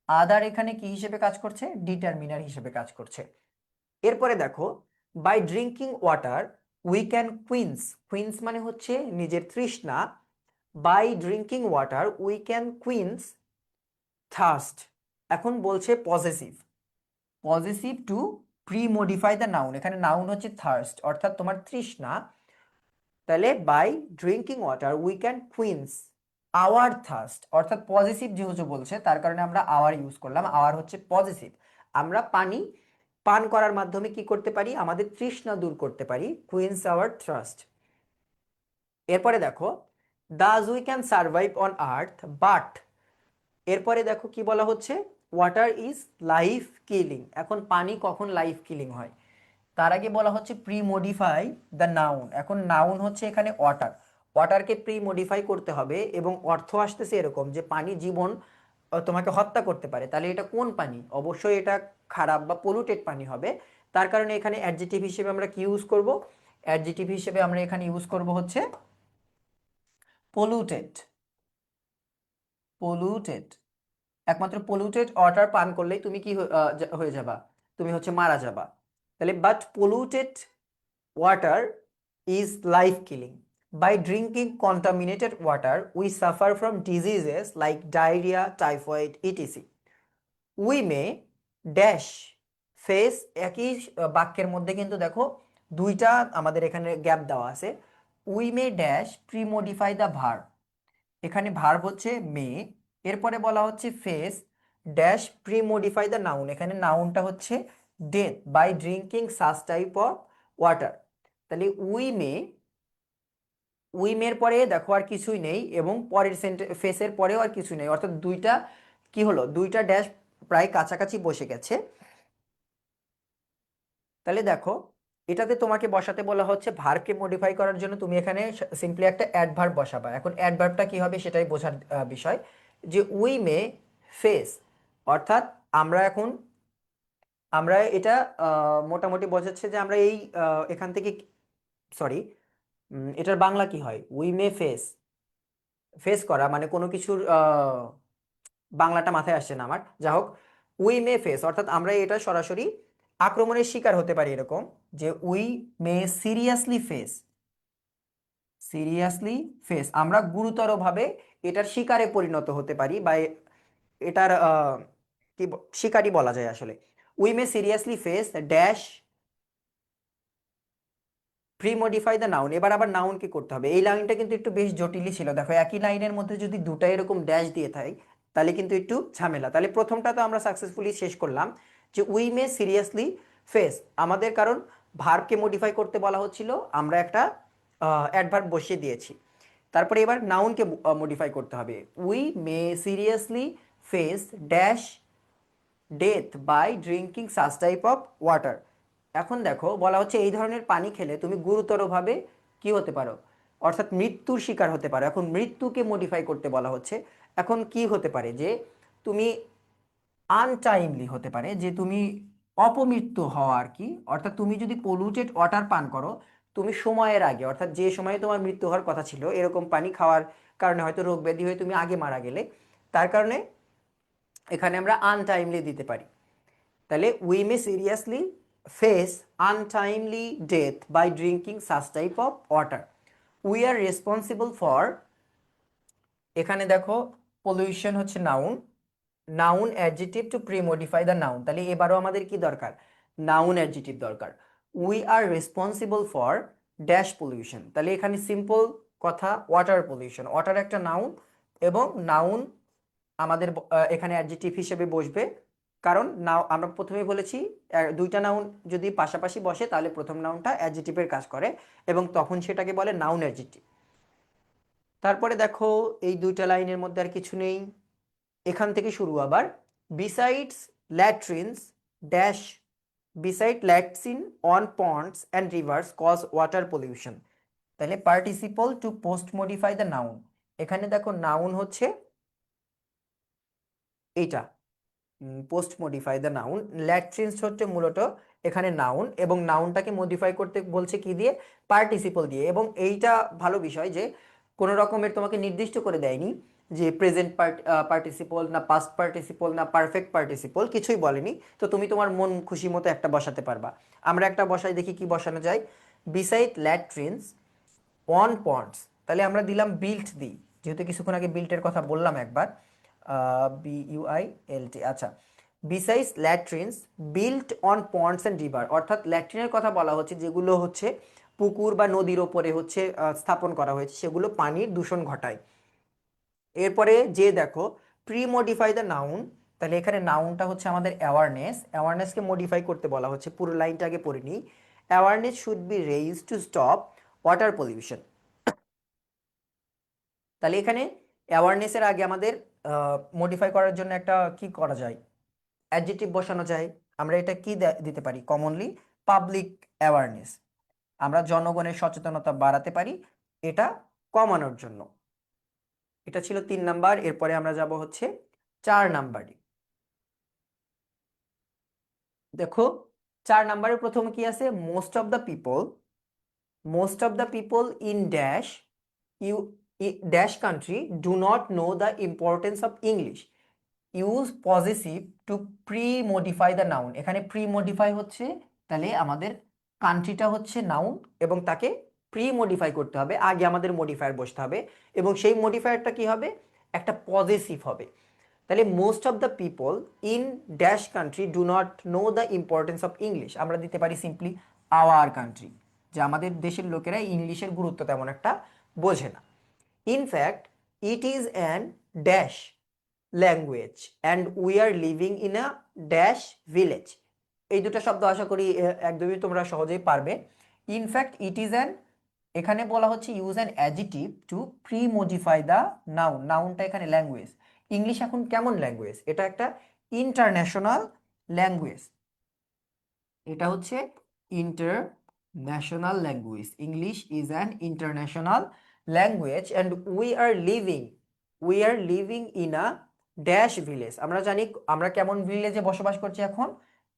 আদার এখানে কি হিসেবে কাজ করছে, ডিটারমিনার হিসেবে কাজ করছে। এরপরে দেখো by drinking water we can quench, মানে হচ্ছে নিজের তৃষ্ণা, by drinking water we can quench thirst এখন বলছে possessive, possessive to pre modify the noun, এখানে নাউন হচ্ছে থার্স্ট অর্থাৎ তোমার তৃষ্ণা। তাহলে by drinking water we can quench our thirst, অর্থাৎ পজিটিভ যেহেতু বলছে তার কারণে আমরা আওয়ার ইউজ করলাম, আওয়ার হচ্ছে পজিটিভ। আমরা পানি পান করার মাধ্যমে কি করতে পারি, আমাদের তৃষ্ণা দূর করতে পারি, কুইন্স আওয়ার থার্স্ট। এরপরে দেখো thus we can survive on earth but, এরপরে দেখো কি বলা হচ্ছে, ওয়াটার ইজ লাইফ কিলিং। এখন পানি কখন লাইফ কিলিং হয়, তার আগে বলা হচ্ছে প্রি মডিফাই দ্য নাউন। এখন নাউন হচ্ছে এখানে ওয়াটার, ওয়াটারকে প্রি মডিফাই করতে হবে এবং অর্থ আসতেছে এরকম যে পানি জীবন তোমাকে হত্যা করতে পারে। তাহলে এটা কোন পানি, অবশ্যই এটা খারাপ বা পলুটেড পানি হবে। তার কারণে এখানে অ্যাডজেক্টিভ হিসেবে আমরা কি ইউজ করব, অ্যাডজেক্টিভ হিসেবে আমরা এখানে ইউজ করব হচ্ছে পলুটেড, পলুটেড। একমাত্র পলুটেড ওয়াটার পান করলেই তুমি কি হয়ে যাবা, তুমি হচ্ছে মারা যাবা। তাহলে but polluted water is life killing. By drinking contaminated water, we suffer from diseases like diarrhea, typhoid, etc. We may dash face, একই বাক্যের মধ্যে কিন্তু দেখো দুইটা আমাদের এখানে গ্যাপ দেওয়া আছে। We may dash premodify the verb, এখানে ভার্ব হচ্ছে মে, এরপরে বলা হচ্ছে face dash premodify the noun, এখানে নাউনটা হচ্ছে death by drinking such type of water. তাহলে উইমের পরে দেখো আর কিছুই নেই এবং পরের ফেসের পরেও আর কিছু নেই, অর্থাৎ দুইটা কি হলো, দুইটা ড্যাশ প্রায় কাছাকাছি বসে গেছে। তাহলে দেখো এটাতে তোমাকে বসাতে বলা হচ্ছে ভার্বকে মডিফাই করার জন্য তুমি এখানে সিম্পলি একটা অ্যাডভার্ব বসাবা। এখন অ্যাডভার্বটা কি হবে সেটাই বোঝার বিষয়, যে উই মে ফেস, অর্থাৎ আমরা এখন আমরা এটা মোটামুটি বোঝাচ্ছে যে আমরা এই এখান থেকে সরি, এটার বাংলা কি হয়, উই মে ফেস, ফেস করা মানে কোনো কিছুর বাংলাটা মাথায় আসছে না আমার, যা হোক উই মে ফেস অর্থাৎ আমরা এটা সরাসরি আক্রমণের শিকার হতে পারি, এরকম যে we may seriously face, seriously face আমরা গুরুতরভাবে এটার শিকারে পরিণত হতে পারি বা এটার শিকারই বলা যায় আসলে। We may seriously face dash pre modify the noun, এবার আবার নাউন কি করতে হবে, এই লাইনটা কিন্তু একটু বেশ জটিলই ছিল। দেখো একই লাইনের মধ্যে যদি দুটা এরকম ড্যাশ দিয়ে থাকে তাহলে কিন্তু একটু ঝামেলা। তাহলে প্রথমটা তো আমরা সাকসেসফুলি শেষ করলাম যে উই মে সিরিয়াসলি ফেস, আমাদের কারণ ভার্বকে মডিফাই করতে বলা হচ্ছিল, আমরা একটা অ্যাডভার্ব বসিয়ে দিয়েছি। তারপরে এবার নাউনকে মডিফাই করতে হবে, we may seriously face dash death by drinking such type of water. এখন দেখো বলা হচ্ছে এই ধরনের পানি খেলে তুমি গুরুতরভাবে কি হতে পারো, অর্থাৎ মৃত্যুর শিকার হতে পারো। এখন মৃত্যুকে মডিফাই করতে বলা হচ্ছে, এখন কি হতে পারে যে তুমি আনটাইমলি হতে পারে, যে তুমি অপমৃত্যু হওয়া আর কি, অর্থাৎ তুমি যদি পলুটেড ওয়াটার পান করো তুমি সময়ের আগে, অর্থাৎ যে সময়ে তোমার মৃত্যু হওয়ার কথা ছিল এরকম পানি খাওয়ার কারণে হয়তো রোগ ব্যাধি হয়ে তুমি আগে মারা গেলে, তার কারণে এখানে আমরা আনটাইমলি দিতে পারি। তাহলে we may seriously face untimely death by drinking such type of water. We are responsible for, এখানে দেখো পলিউশন হচ্ছে noun, noun adjective to pre modify the noun, তাহলে এবারও আমাদের কি দরকার, নাউন অ্যাডজেক্টিভ দরকার। We are responsible for dash pollution, তাহলে এখানে সিম্পল কথা ওয়াটার পলিউশন, ওয়াটার একটা নাউন এবং নাউন আমাদের এখানে অ্যাডজেক্টিভ হিসেবে বসবে, কারণ নাও আমরা প্রথমে বলেছি দুইটা নাউন যদি পাশাপাশি বসে তাহলে প্রথম নাউনটা অ্যাডজেক্টিভের কাজ করে এবং তখন সেটাকে বলে নাউন অ্যাডজেক্টিভ। তারপরে দেখো এই দুইটা লাইনের মধ্যে আর কিছু নেই, এখান থেকে শুরু আবার, besides latrines dash, besides latrine on ponds and rivers cause water pollution. তাহলে participle to post modify the noun, এখানে দেখো নাউন হচ্ছে এইটা post modify the noun, latrines হচ্ছে মূলত এখানে নাউন এবং নাউনটাকে মডিফাই করতে বলছে কি দিয়ে, পার্টিসিপল দিয়ে। এবং এইটা ভালো বিষয় যে কোনো রকমের তোমাকে নির্দিষ্ট করে দেয়নি যে প্রেজেন্ট পার্টিসিপল না পাস্ট পার্টিসিপল না পারফেক্ট পার্টিসিপল, কিছুই বলেনি। তো তুমি তোমার মন খুশি মতো একটা বসাতে পারবা। আমরা একটা বসাই দেখি কি বসানো যায়, বিসাইড ল্যাট্রিনস অন পন্ডস, তাহলে আমরা দিলাম বিল্ট দিই, যেহেতু কিছুক্ষণ আগে বিল্টের কথা বললাম একবার, BUILT, আচ্ছা। Besides latrines built on ponds and river, অর্থাৎ ল্যাট্রিনের কথা বলা হচ্ছে যেগুলো হচ্ছে পুকুর বা নদীর ওপরে হচ্ছে স্থাপন করা হয়েছে, সেগুলো পানির দূষণ ঘটায়। এরপরে যে দেখো প্রি মডিফাই দ্য নাউন, তাহলে এখানে নাউনটা হচ্ছে আমাদের অ্যাওয়ারনেস, অ্যাওয়ারনেসকে মডিফাই করতে বলা হচ্ছে। পুরো লাইনটা আগে পড়ে নিই। Awareness should be raise to stop water pollution. তাহলে এখানে অ্যাওয়ারনেসের আগে আমাদের মডিফাই করার জন্য একটা কি করা যায়, অ্যাডজেক্টিভ বসানো যায়। আমরা এটা কি দিতে পারি কমনলি, পাবলিক অ্যাওয়ারনেস। আমরা জনগণের সচেতনতা বাড়াতে পারি এটা কমানোর জন্য। এটা ছিল 3 নাম্বার। এরপরে আমরা যাব হচ্ছে 4 নাম্বারে। দেখো 4 নাম্বারের প্রথমে কি আছে, most of the people in dash you dash country do not know the importance of English, use positive to pre modify the noun. এখানে প্রি মডিফাই হচ্ছে, তাহলে আমাদের কান্ট্রিটা হচ্ছে নাউন এবং তাকে প্রি মডিফাই করতে হবে, আগে আমাদের মডিফায়ার বসতে হবে এবং সেই মডিফায়ারটা কি হবে, একটা পজিটিভ হবে। তাহলে most of the people in dash country do not know the importance of English, আমরা দিতে পারি সিম্পলি আওয়ার কান্ট্রি, যে আমাদের দেশের লোকেরা ইংলিশের গুরুত্ব তেমন একটা বোঝে না। In fact it is an dash language and we are living in a dash village. এই দুটো শব্দ আশা করি একদমই তোমরা সহজেই পারবে। ইনফ্যাক্ট ইট ইজ অ্যান, এখানে বলা হচ্ছে use an adjective to pre modify the noun, নাউনটা এখানে ল্যাঙ্গুয়েজ। ইংলিশ এখন কেমন ল্যাঙ্গুয়েজ, এটা একটা ইন্টারন্যাশনাল ল্যাঙ্গুয়েজ, এটা হচ্ছে international language. English is an international language and we are living in a dash village. আমরা জানি আমরা কেমন ভিলেজে বসবাস করছি এখন,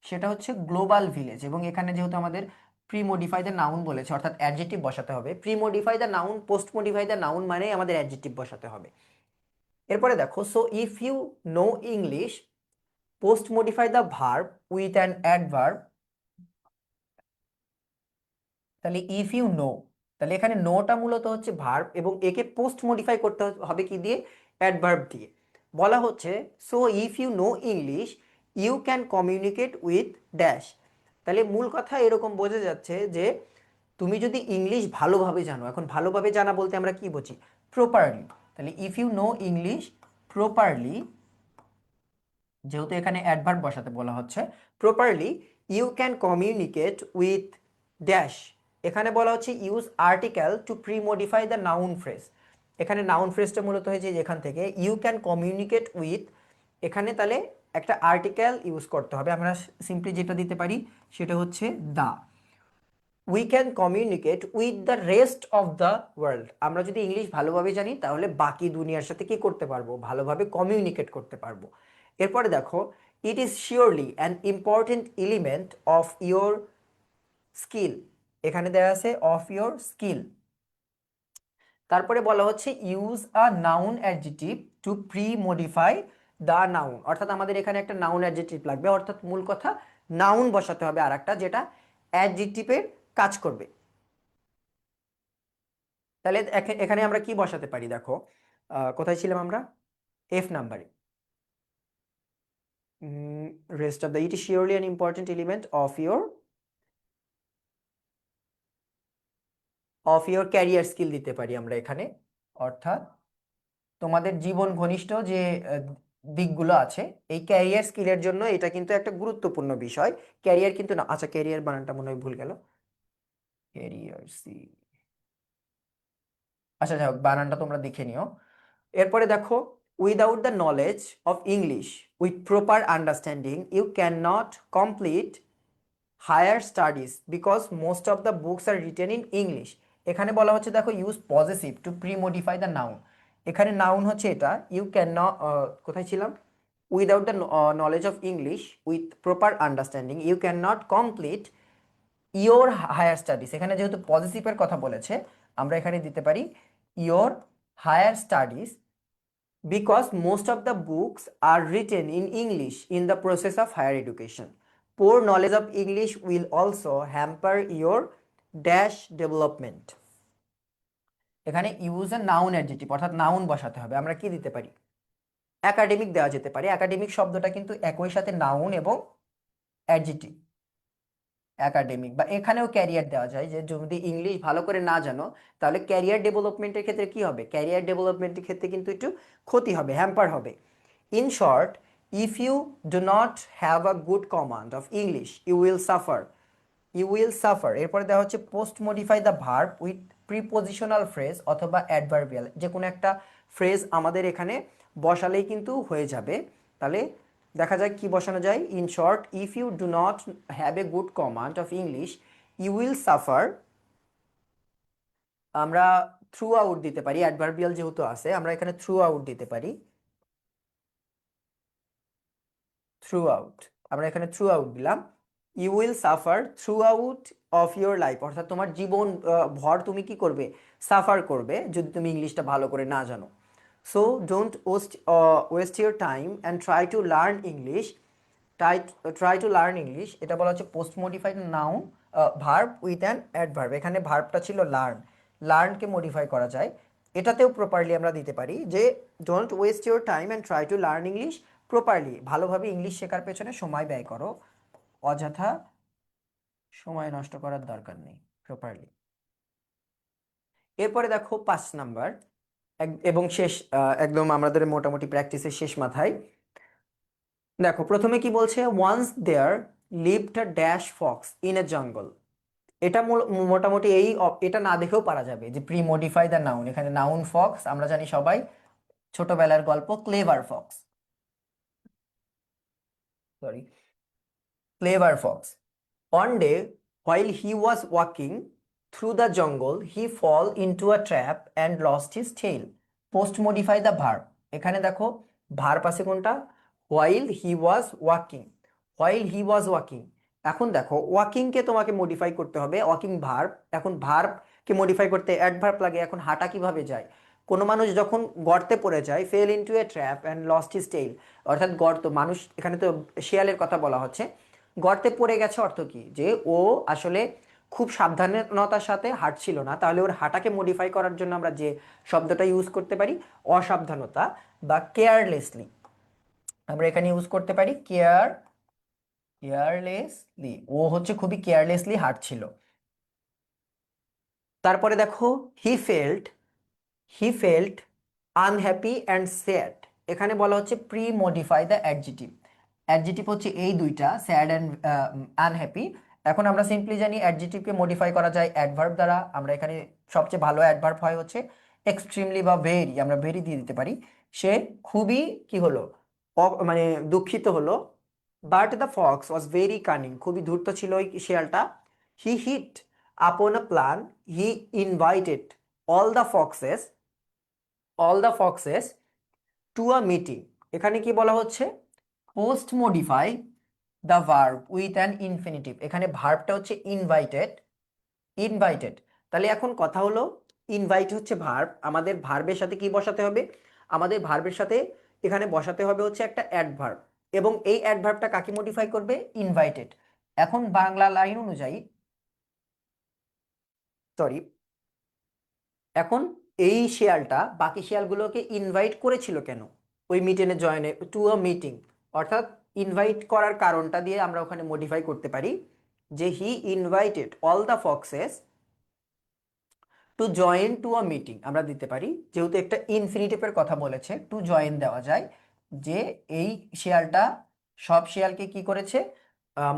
সেটা হচ্ছে গ্লোবাল ভিলেজ। এবং এখানে যেহেতু আমাদের প্রি মডিফাই দ্য নাউন বলেছে, অর্থাৎ অ্যাডজেক্টিভ বসাতে হবে। Pre modify the noun, post modify the noun মানে আমাদের অ্যাডজেক্টিভ বসাতে হবে। এরপরে দেখো, so if you know English, post modify the verb with an adverb. তাহলে ইফ ইউ নো, তাহলে এখানে নোটা মূলত হচ্ছে ভার্ব এবং একে পোস্ট মডিফাই করতে হবে কি দিয়ে, অ্যাডভার্ব দিয়ে। বলা হচ্ছে so if you know English you can communicate with dash. তাহলে মূল কথা এরকম বোঝা যাচ্ছে যে তুমি যদি ইংলিশ ভালোভাবে জানো, এখন ভালোভাবে জানা বলতে আমরা কি বুঝি, প্রপারলি। তাহলে if you know English properly, যেহেতু এখানে অ্যাডভার্ব বসাতে বলা হচ্ছে, properly you can communicate with dash. এখানে বলা হচ্ছে use article to pre modify the noun phrase. এখানে নাউন ফ্রেজটা মূলত হয়েছে যেখান থেকে ইউ ক্যান কমিউনিকেট উইথ, এখানে তাহলে একটা আর্টিকেল ইউজ করতে হবে। আমরা সিম্পলি যেটা দিতে পারি সেটা হচ্ছে দা। We can communicate with the rest of the world. আমরা যদি ইংলিশ ভালোভাবে জানি তাহলে বাকি দুনিয়ার সাথে কি করতে পারবো, ভালোভাবে কমিউনিকেট করতে পারবো। এরপরে দেখো, it is surely an important element of your skill. এখানে দেওয়া আছে অফ ইয়োর স্কিল। তারপরে বলা হচ্ছে use a noun adjective to pre modify the noun, অর্থাৎ আমাদের এখানে একটা নাউন অ্যাডজেক্টিভ লাগবে, অর্থাৎ মূল কথা নাউন বসাতে হবে আর একটা, যেটা অ্যাডজেক্টিভের কাজ করবে। তাহলে এখানে আমরা কি বসাতে পারি দেখো, কোথায় ছিলাম আমরা, F নাম্বারে। Rest of the, it is surely an important element of your career skill দিতে পারি আমরা এখানে, অর্থাৎ তোমাদের জীবন ঘনিষ্ঠ যে দিকগুলো আছে, এই ক্যারিয়ার স্কিলের জন্য এটা কিন্তু একটা গুরুত্বপূর্ণ বিষয়। ক্যারিয়ার কিন্তু না, আচ্ছা ক্যারিয়ার বানানটা মনে হয় ভুল গেল, ক্যারিয়ার সি, আচ্ছা যাই হোক বানানটা তোমরা দেখে নিও। এরপরে দেখো, without the knowledge of English with proper understanding you can not complete higher studies because most of the books are written in English. এখানে বলা হচ্ছে দেখো use positive to pre modify the noun. এখানে নাউন হচ্ছে এটা, you can not, কোথায় ছিলাম, without the knowledge of English with proper understanding you can not complete your higher studies. এখানে যেহেতু পজিটিভের কথা বলেছে, আমরা এখানে দিতে পারি your higher studies because most of the books are written in English in the process of higher education. Poor knowledge of English will also hamper your dash development. এখানে ইউজ এ নাউন অ্যাডজেক্টিভ, অর্থাৎ noun বসাতে হবে। আমরা কি দিতে পারি, academic দেওয়া যেতে পারে। একাডেমিক শব্দটা কিন্তু একই সাথে নাউন এবং অ্যাডজেক্টিভ। একাডেমিক বা এখানেও ক্যারিয়ার দেওয়া যায়, যে যদি ইংলিশ ভালো করে না জানো তাহলে ক্যারিয়ার ডেভেলপমেন্টের ক্ষেত্রে কি হবে, ক্যারিয়ার ডেভেলপমেন্টের ক্ষেত্রে কিন্তু একটু ক্ষতি হবে, হ্যাম্পার হবে। In short, if you do not have a good command of English you will suffer. You will suffer এরপরে দেওয়া হচ্ছে post modify the verb with prepositional phrase অথবা অ্যাডভার্বিয়াল, যে কোনো একটা ফ্রেজ আমাদের এখানে বসালেই কিন্তু হয়ে যাবে। তাহলে দেখা যায় কি বসানো যায়, in short if you do not have a good command of English you will suffer. আমরা থ্রু আউট দিতে পারি, অ্যাডভার্বিয়াল যেহেতু আছে আমরা এখানে থ্রু আউট দিতে পারি। থ্রু আউট, আমরা এখানে থ্রু আউট দিলাম। You will suffer throughout of your life, অর্থাৎ তোমার জীবন ভর তুমি কি করবে, সাফার করবে যদি তুমি ইংলিশটা ভালো করে না জানো। So don't waste your time and try to learn English. Try to learn English, এটা বলা হচ্ছে post modified noun verb with an adverb. এখানে ভার্বটা ছিল লার্ন, লার্নকে মডিফাই করা যায়। এটাতেও প্রপারলি আমরা দিতে পারি যে don't waste your time and try to learn English properly, ভালোভাবে ইংলিশ শেখার পেছনে সময় ব্যয় করো, অযথা সময় নষ্ট করার দরকার নেই, প্রপারলি। এরপরে দেখো 5 নাম্বার এবং শেষ, একদম আমাদের মোটামুটি প্র্যাকটিসের শেষ মাথায় দেখো প্রথমে কি বলছে, once there lived a dash fox in a jungle. এটা মোটামুটি এটা না দেখেও পারা যাবে যে প্রি মডিফাই দ্য নাউন। এখানে নাউন ফক্স আমরা জানি সবাই, ছোটবেলার গল্প clever fox, sorry clever fox. One day, while he was walking through the jungle, he fall into a trap and lost his tail. Post modify the verb. এখানে দেখো verb আছে কোনটা, while he was walking, while he was walking। এখন দেখো walking কে তোমাকে modify করতে হবে, walking verb. এখন ভার্ব কে মডিফাই করতে অ্যাডভার্ব লাগে। এখন হাঁটা কিভাবে যায়, কোনো মানুষ যখন গর্তে পড়ে যায়, fail into a trap and lost his tail, অর্থাৎ গর্ত, মানুষ এখানে তো শিয়ালের কথা বলা হচ্ছে, গর্তে পড়ে গেছে অর্থ কি, যে ও আসলে খুব সাবধানতার সাথে হাঁটছিল না। তাহলে ওর হাঁটাকে মডিফাই করার জন্য আমরা যে শব্দটা ইউজ করতে পারি অসাবধানতা বা কেয়ারলেসলি, আমরা এখানে ইউজ করতে পারি কেয়ারলেসলি। ও হচ্ছে খুবই কেয়ারলেসলি হাঁটছিল। তারপরে দেখো he felt unhappy and sad. এখানে বলা হচ্ছে pre modify the adjective. Adjective হচ্ছে এই দুইটা, স্যাড অ্যান্ড আনহ্যাপি। এখন আমরা সিম্পলি জানি অ্যাডজেটিভকে মডিফাই করা যায় অ্যাডভার্ব দ্বারা। আমরা এখানে সবচেয়ে ভালো অ্যাডভার্ব হয় হচ্ছে এক্সট্রিমলি বা ভেরি, আমরা ভেরি দিয়ে দিতে পারি। সে খুবই কি হলো, মানে দুঃখিত হলো। But the fox was very cunning, খুবই ধূর্ত ছিল ওই শিয়ালটা। He hit upon a plan, he invited all the foxes to a meeting. এখানে কি বলা হচ্ছে, post modify the verb with an infinitive. এখানে ভার্বটা হচ্ছে ইনভাইটেড। তাহলে এখন কথা হলো, ইনভাইট হচ্ছে ভার্ব, আমাদের ভার্বের সাথে কি বসাতে হবে, আমাদের ভার্বের সাথে এখানে বসাতে হবে হচ্ছে একটা অ্যাডভার্ব, এবং এই অ্যাডভার্বটা কাকে মডিফাই করবে, ইনভাইটেড। এখন বাংলা লাইন অনুযায়ী, সরি, এখন এই শিয়ালটা বাকি শিয়ালগুলোকে ইনভাইট করেছিল কেন, ওই মিটিংয়ে জয়েনে, টু আ মিটিং, অর্থাৎ ইনভাইট করার কারণটা দিয়ে আমরা ওখানে মডিফাই করতে পারি যে he invited all the foxes to join to a meeting, আমরা দিতে পারি। যেহেতু একটা ইনফিনিটিভের কথা বলেছে, টু জয়েন দেওয়া যায়, যে এই শিয়ালটা সব শিয়ালকে কি করেছে,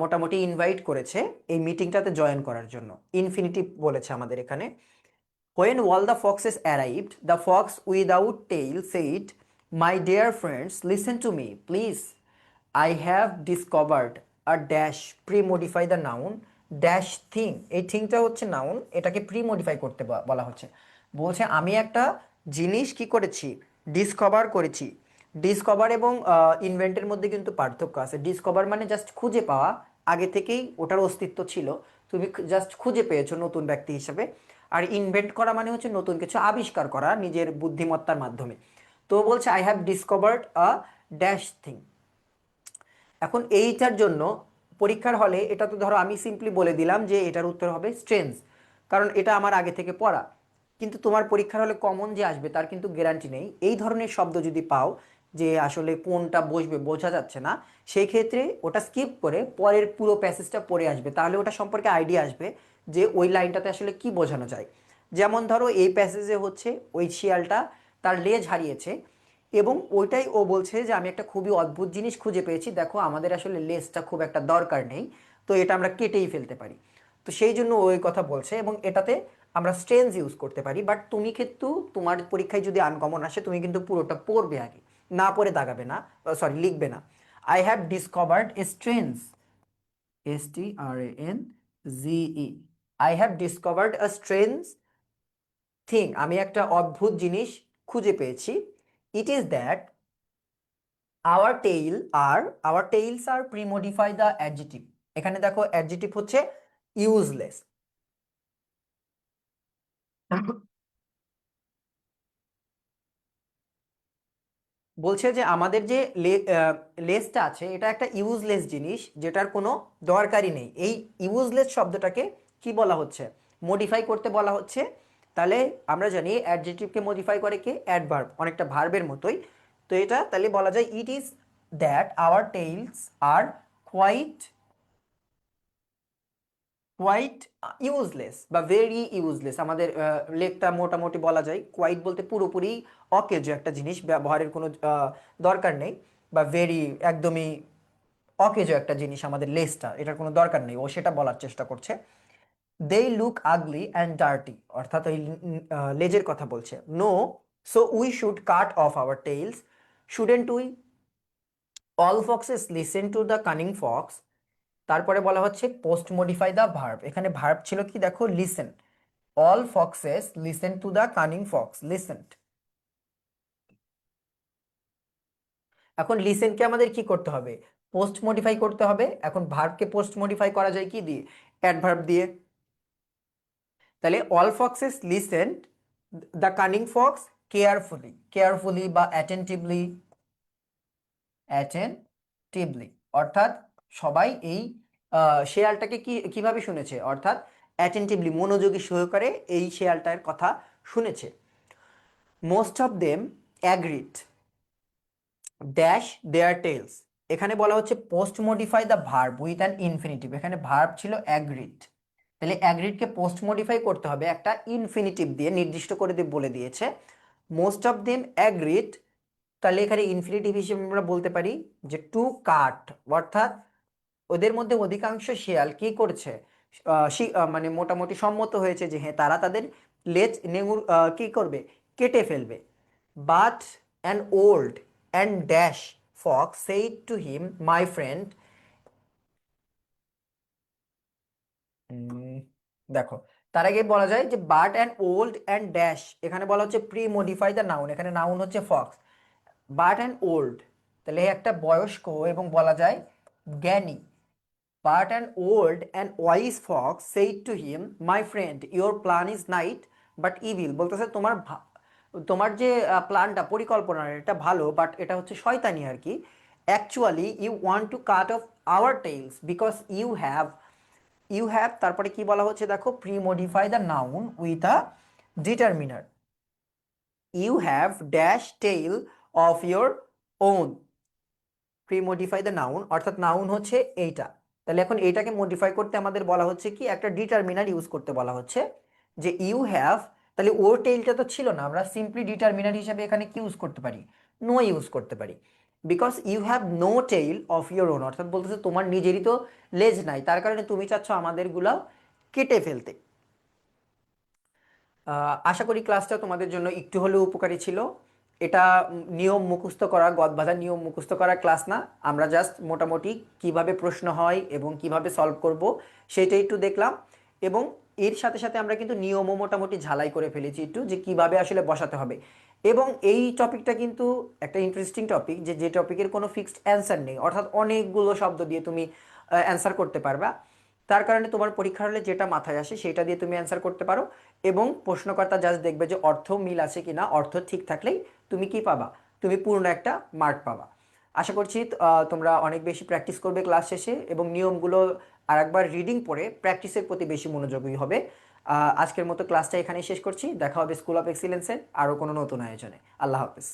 মোটামুটি ইনভাইট করেছে এই মিটিংটাতে জয়েন করার জন্য। ইনফিনিটিভ বলেছে আমাদের এখানে। When all the foxes arrived, the fox without tail said, "My dear friends, listen to me, please. I have discovered a dash, pre-modify the noun, dash thing." এই থিংটা হচ্ছে নাউন, এটাকে প্রি-মডিফাই করতে বলা হচ্ছে। বলছে আমি একটা জিনিস কি করেছি, ডিসকভার করেছি। ডিসকভার এবং ইনভেন্টের মধ্যে কিন্তু পার্থক্য আছে। ডিসকভার মানে জাস্ট খুঁজে পাওয়া, আগে থেকেই ওটার অস্তিত্ব ছিল, তুমি জাস্ট খুঁজে পেয়েছো নতুন ব্যক্তি হিসেবে। আর ইনভেন্ট করা মানে হচ্ছে নতুন কিছু আবিষ্কার করা নিজের বুদ্ধিমত্তার মাধ্যমে। তো বলছে I have discovered a dash thing. এখন এইটার জন্য পরীক্ষার হলে এটা তো ধরো আমি সিম্পলি বলে দিলাম যে এটার উত্তর হবে স্ট্রেঞ্জ, কারণ এটা আমার আগে থেকে পড়া। কিন্তু তোমার পরীক্ষার হলে কমন যে আসবে তার কিন্তু গ্যারান্টি নেই। এই ধরনের শব্দ যদি পাও যে আসলে কোনটা বসবে বোঝা যাচ্ছে না, সেই ক্ষেত্রে ওটা স্কিপ করে পরের পুরো প্যাসেজটা পড়ে আসবে, তাহলে ওটা সম্পর্কে আইডিয়া আসবে যে ওই লাইনটাতে আসলে কি বোঝানো যায়। যেমন ধরো এই প্যাসেজে হচ্ছে ওই শিয়ালটা তার লেজ হারিয়েছে, এবং ওইটাই ও বলছে যে আমি একটা খুবই অদ্ভুত জিনিস খুঁজে পেয়েছি, দেখো আমাদের আসলে লেজটা খুব একটা দরকার নেই, তো এটা আমরা কেটেই ফেলতে পারি। তো সেই জন্য ওই কথা বলছে, এবং এটাতে আমরা স্ট্রেঞ্জ ইউজ করতে পারি, বাট তুমি কিন্তু তোমার পরীক্ষায় যদি আনকমন আসে তুমি কিন্তু পুরোটা পড়বে আগে, না পড়ে দাগাবে না, সরি লিখবে না। I have discovered a strange, STRANGE, I have discovered a strange thing, আমি একটা অদ্ভুত জিনিস খুঁজে পেয়েছি। It is that our tail are our tails are premodify the adjective. এখানে দেখো অ্যাডজেটিভ হচ্ছে ইউজলেস। বলছে যে আমাদের যে লেসটা আছে এটা একটা ইউজলেস জিনিস, যেটার কোনো দরকারই নেই। এই ইউজলেস শব্দটাকে কি বলা হচ্ছে, মডিফাই করতে বলা হচ্ছে। তাহলে আমরা জানি অ্যাডজেক্টিভকে মডিফাই করে কে, অ্যাডভার্ব, অনেকটা ভার্বের মতোই। তো এটা তাহলে বলা যায় it is that our tails are quite quite useless বা ভেরি ইউজলেস। আমাদের লেখটা মোটামুটি বলা যায় কোয়াইট বলতে পুরোপুরি অকেজো একটা জিনিস, ব্যবহারের কোনো দরকার নেই, বা ভেরি একদমই অকেজো একটা জিনিস আমাদের লেসটা, এটার কোনো দরকার নেই, ও সেটা বলার চেষ্টা করছে। They look ugly and dirty, অর্থাৎ ওই লেজের কথা বলছে। No, so we should cut off our tails, shouldn't we, all foxes listen to the cunning fox. তারপরে বলা হচ্ছে পোস্ট মডিফাই দ্য ভার্ব, এখানে ভার্ব ছিল কি দেখো, listen. All foxes listen to the cunning fox, listened. এখন লিসেনকে আমাদের কি করতে হবে, পোস্ট মডিফাই করতে হবে। এখন ভার্বকে পোস্ট মডিফাই করা যায় কি দিয়ে, অ্যাডভার্ব দিয়ে। তাহলে all foxes listen the cunning fox carefully, carefully বা অ্যাটেন্টিভলি, অ্যাটেন্টিভলি, অর্থাৎ সবাই এই শেয়ালটাকে কিভাবে শুনেছে, অর্থাৎ অ্যাটেন্টিভলি মনোযোগী সহকারে এই শেয়ালটার কথা শুনেছে। Most of them agreed dash their tails, এখানে বলা হচ্ছে post modify the verb with an infinitive, এখানে ভার্ব ছিল অ্যাগ্রিড, তাহলে অ্যাগ্রিডকে পোস্ট মডিফাই করতে হবে একটা ইনফিনিটিভ দিয়ে, নির্দিষ্ট করে দিয়ে বলে দিয়েছে। মোস্ট অফ দেম অ্যাগ্রিড, তাহলে এখানে ইনফিনিটিভ হিসেবে আমরা বলতে পারি যে টু কাট, অর্থাৎ ওদের মধ্যে অধিকাংশ শেয়াল কি করছে, মানে মোটামুটি সম্মত হয়েছে যে হ্যাঁ তারা তাদের লেজ নেঙুর কি করবে, কেটে ফেলবে। But an old and dash Fox said to him, my friend, দেখো তার আগে বলা যায় যে but and old and dash, এখানে বলা হচ্ছে প্রি মডিফাই দ্য নাউন, এখানে নাউন হচ্ছে ফক্স। বাট অ্যান্ড ওল্ড, তাহলে একটা বয়স্ক এবং বলা যায় জ্ঞানী। But an old and wise fox said to him, my friend, your plan is night but evil, বলতেছে তোমার তোমার যে প্ল্যানটা পরিকল্পনা এটা ভালো, বাট এটা হচ্ছে শয়তানি আর কি। Actually you want to cut off our tails because you have তারপরে কি বলা হচ্ছে দেখো, pre modify the noun with a determiner, you have dash tail of your own, pre modify the noun, অর্থাৎ নাউন হচ্ছে এইটা। তাহলে এখন এইটাকে মডিফাই করতে আমাদের বলা হচ্ছে কি, একটা ডিটারমিনার ইউজ করতে বলা হচ্ছে, যে ইউ হ্যাভ, তাহলে ওর টেইলটা তো ছিল না, আমরা সিম্পলি ডিটারমিনার হিসাবে এখানে কি ইউজ করতে পারি, নো ইউজ করতে পারি। Because you have no tail of your own, অর্থাৎ বলতেছে তোমার নিজেরই তো লেজ নাই, তার কারণে তুমি চাচ্ছ আমাদেরগুলাও কেটে ফেলতে। আশা করি ক্লাসটা তোমাদের জন্য একটু হলেও উপকারী ছিল। এটা নিয়ম মুখস্থ করা, গদবাঁধা নিয়ম মুখস্থ করা ক্লাস না, আমরা জাস্ট মোটামুটি কিভাবে প্রশ্ন হয় এবং কিভাবে সলভ করব সেটাই একটু দেখলাম। এবং এর সাথে সাথে আমরা কিন্তু নিয়মও মোটামুটি ঝালাই করে ফেলেছি একটু, যে কিভাবে আসলে বসাতে হবে। এবং এই টপিকটা কিন্তু একটা ইন্টারেস্টিং টপিক, যে টপিকের কোনো ফিক্সড অ্যান্সার নেই, অর্থাৎ অনেকগুলো শব্দ দিয়ে তুমি অ্যান্সার করতে পারবা। তার কারণে তোমার পরীক্ষার হলে যেটা মাথায় আসে সেটা দিয়ে তুমি অ্যান্সার করতে পারো, এবং প্রশ্নকর্তা জাস্ট দেখবে যে অর্থ মিল আছে কিনা, অর্থ ঠিক থাকলেই তুমি কি পাবা, তুমি পূর্ণ একটা মার্ক পাবা। আশা করছি তোমরা অনেক বেশি প্র্যাকটিস করবে ক্লাস শেষে, এবং নিয়মগুলো আরেকবার রিডিং পড়ে প্র্যাকটিসের প্রতি বেশি মনোযোগী হবে। আজকের মতো ক্লাসটা এখানেই শেষ করছি, দেখা হবে স্কুল অফ এক্সিলেন্সের আরও কোনো নতুন আয়োজনে। আল্লাহ হাফেজ।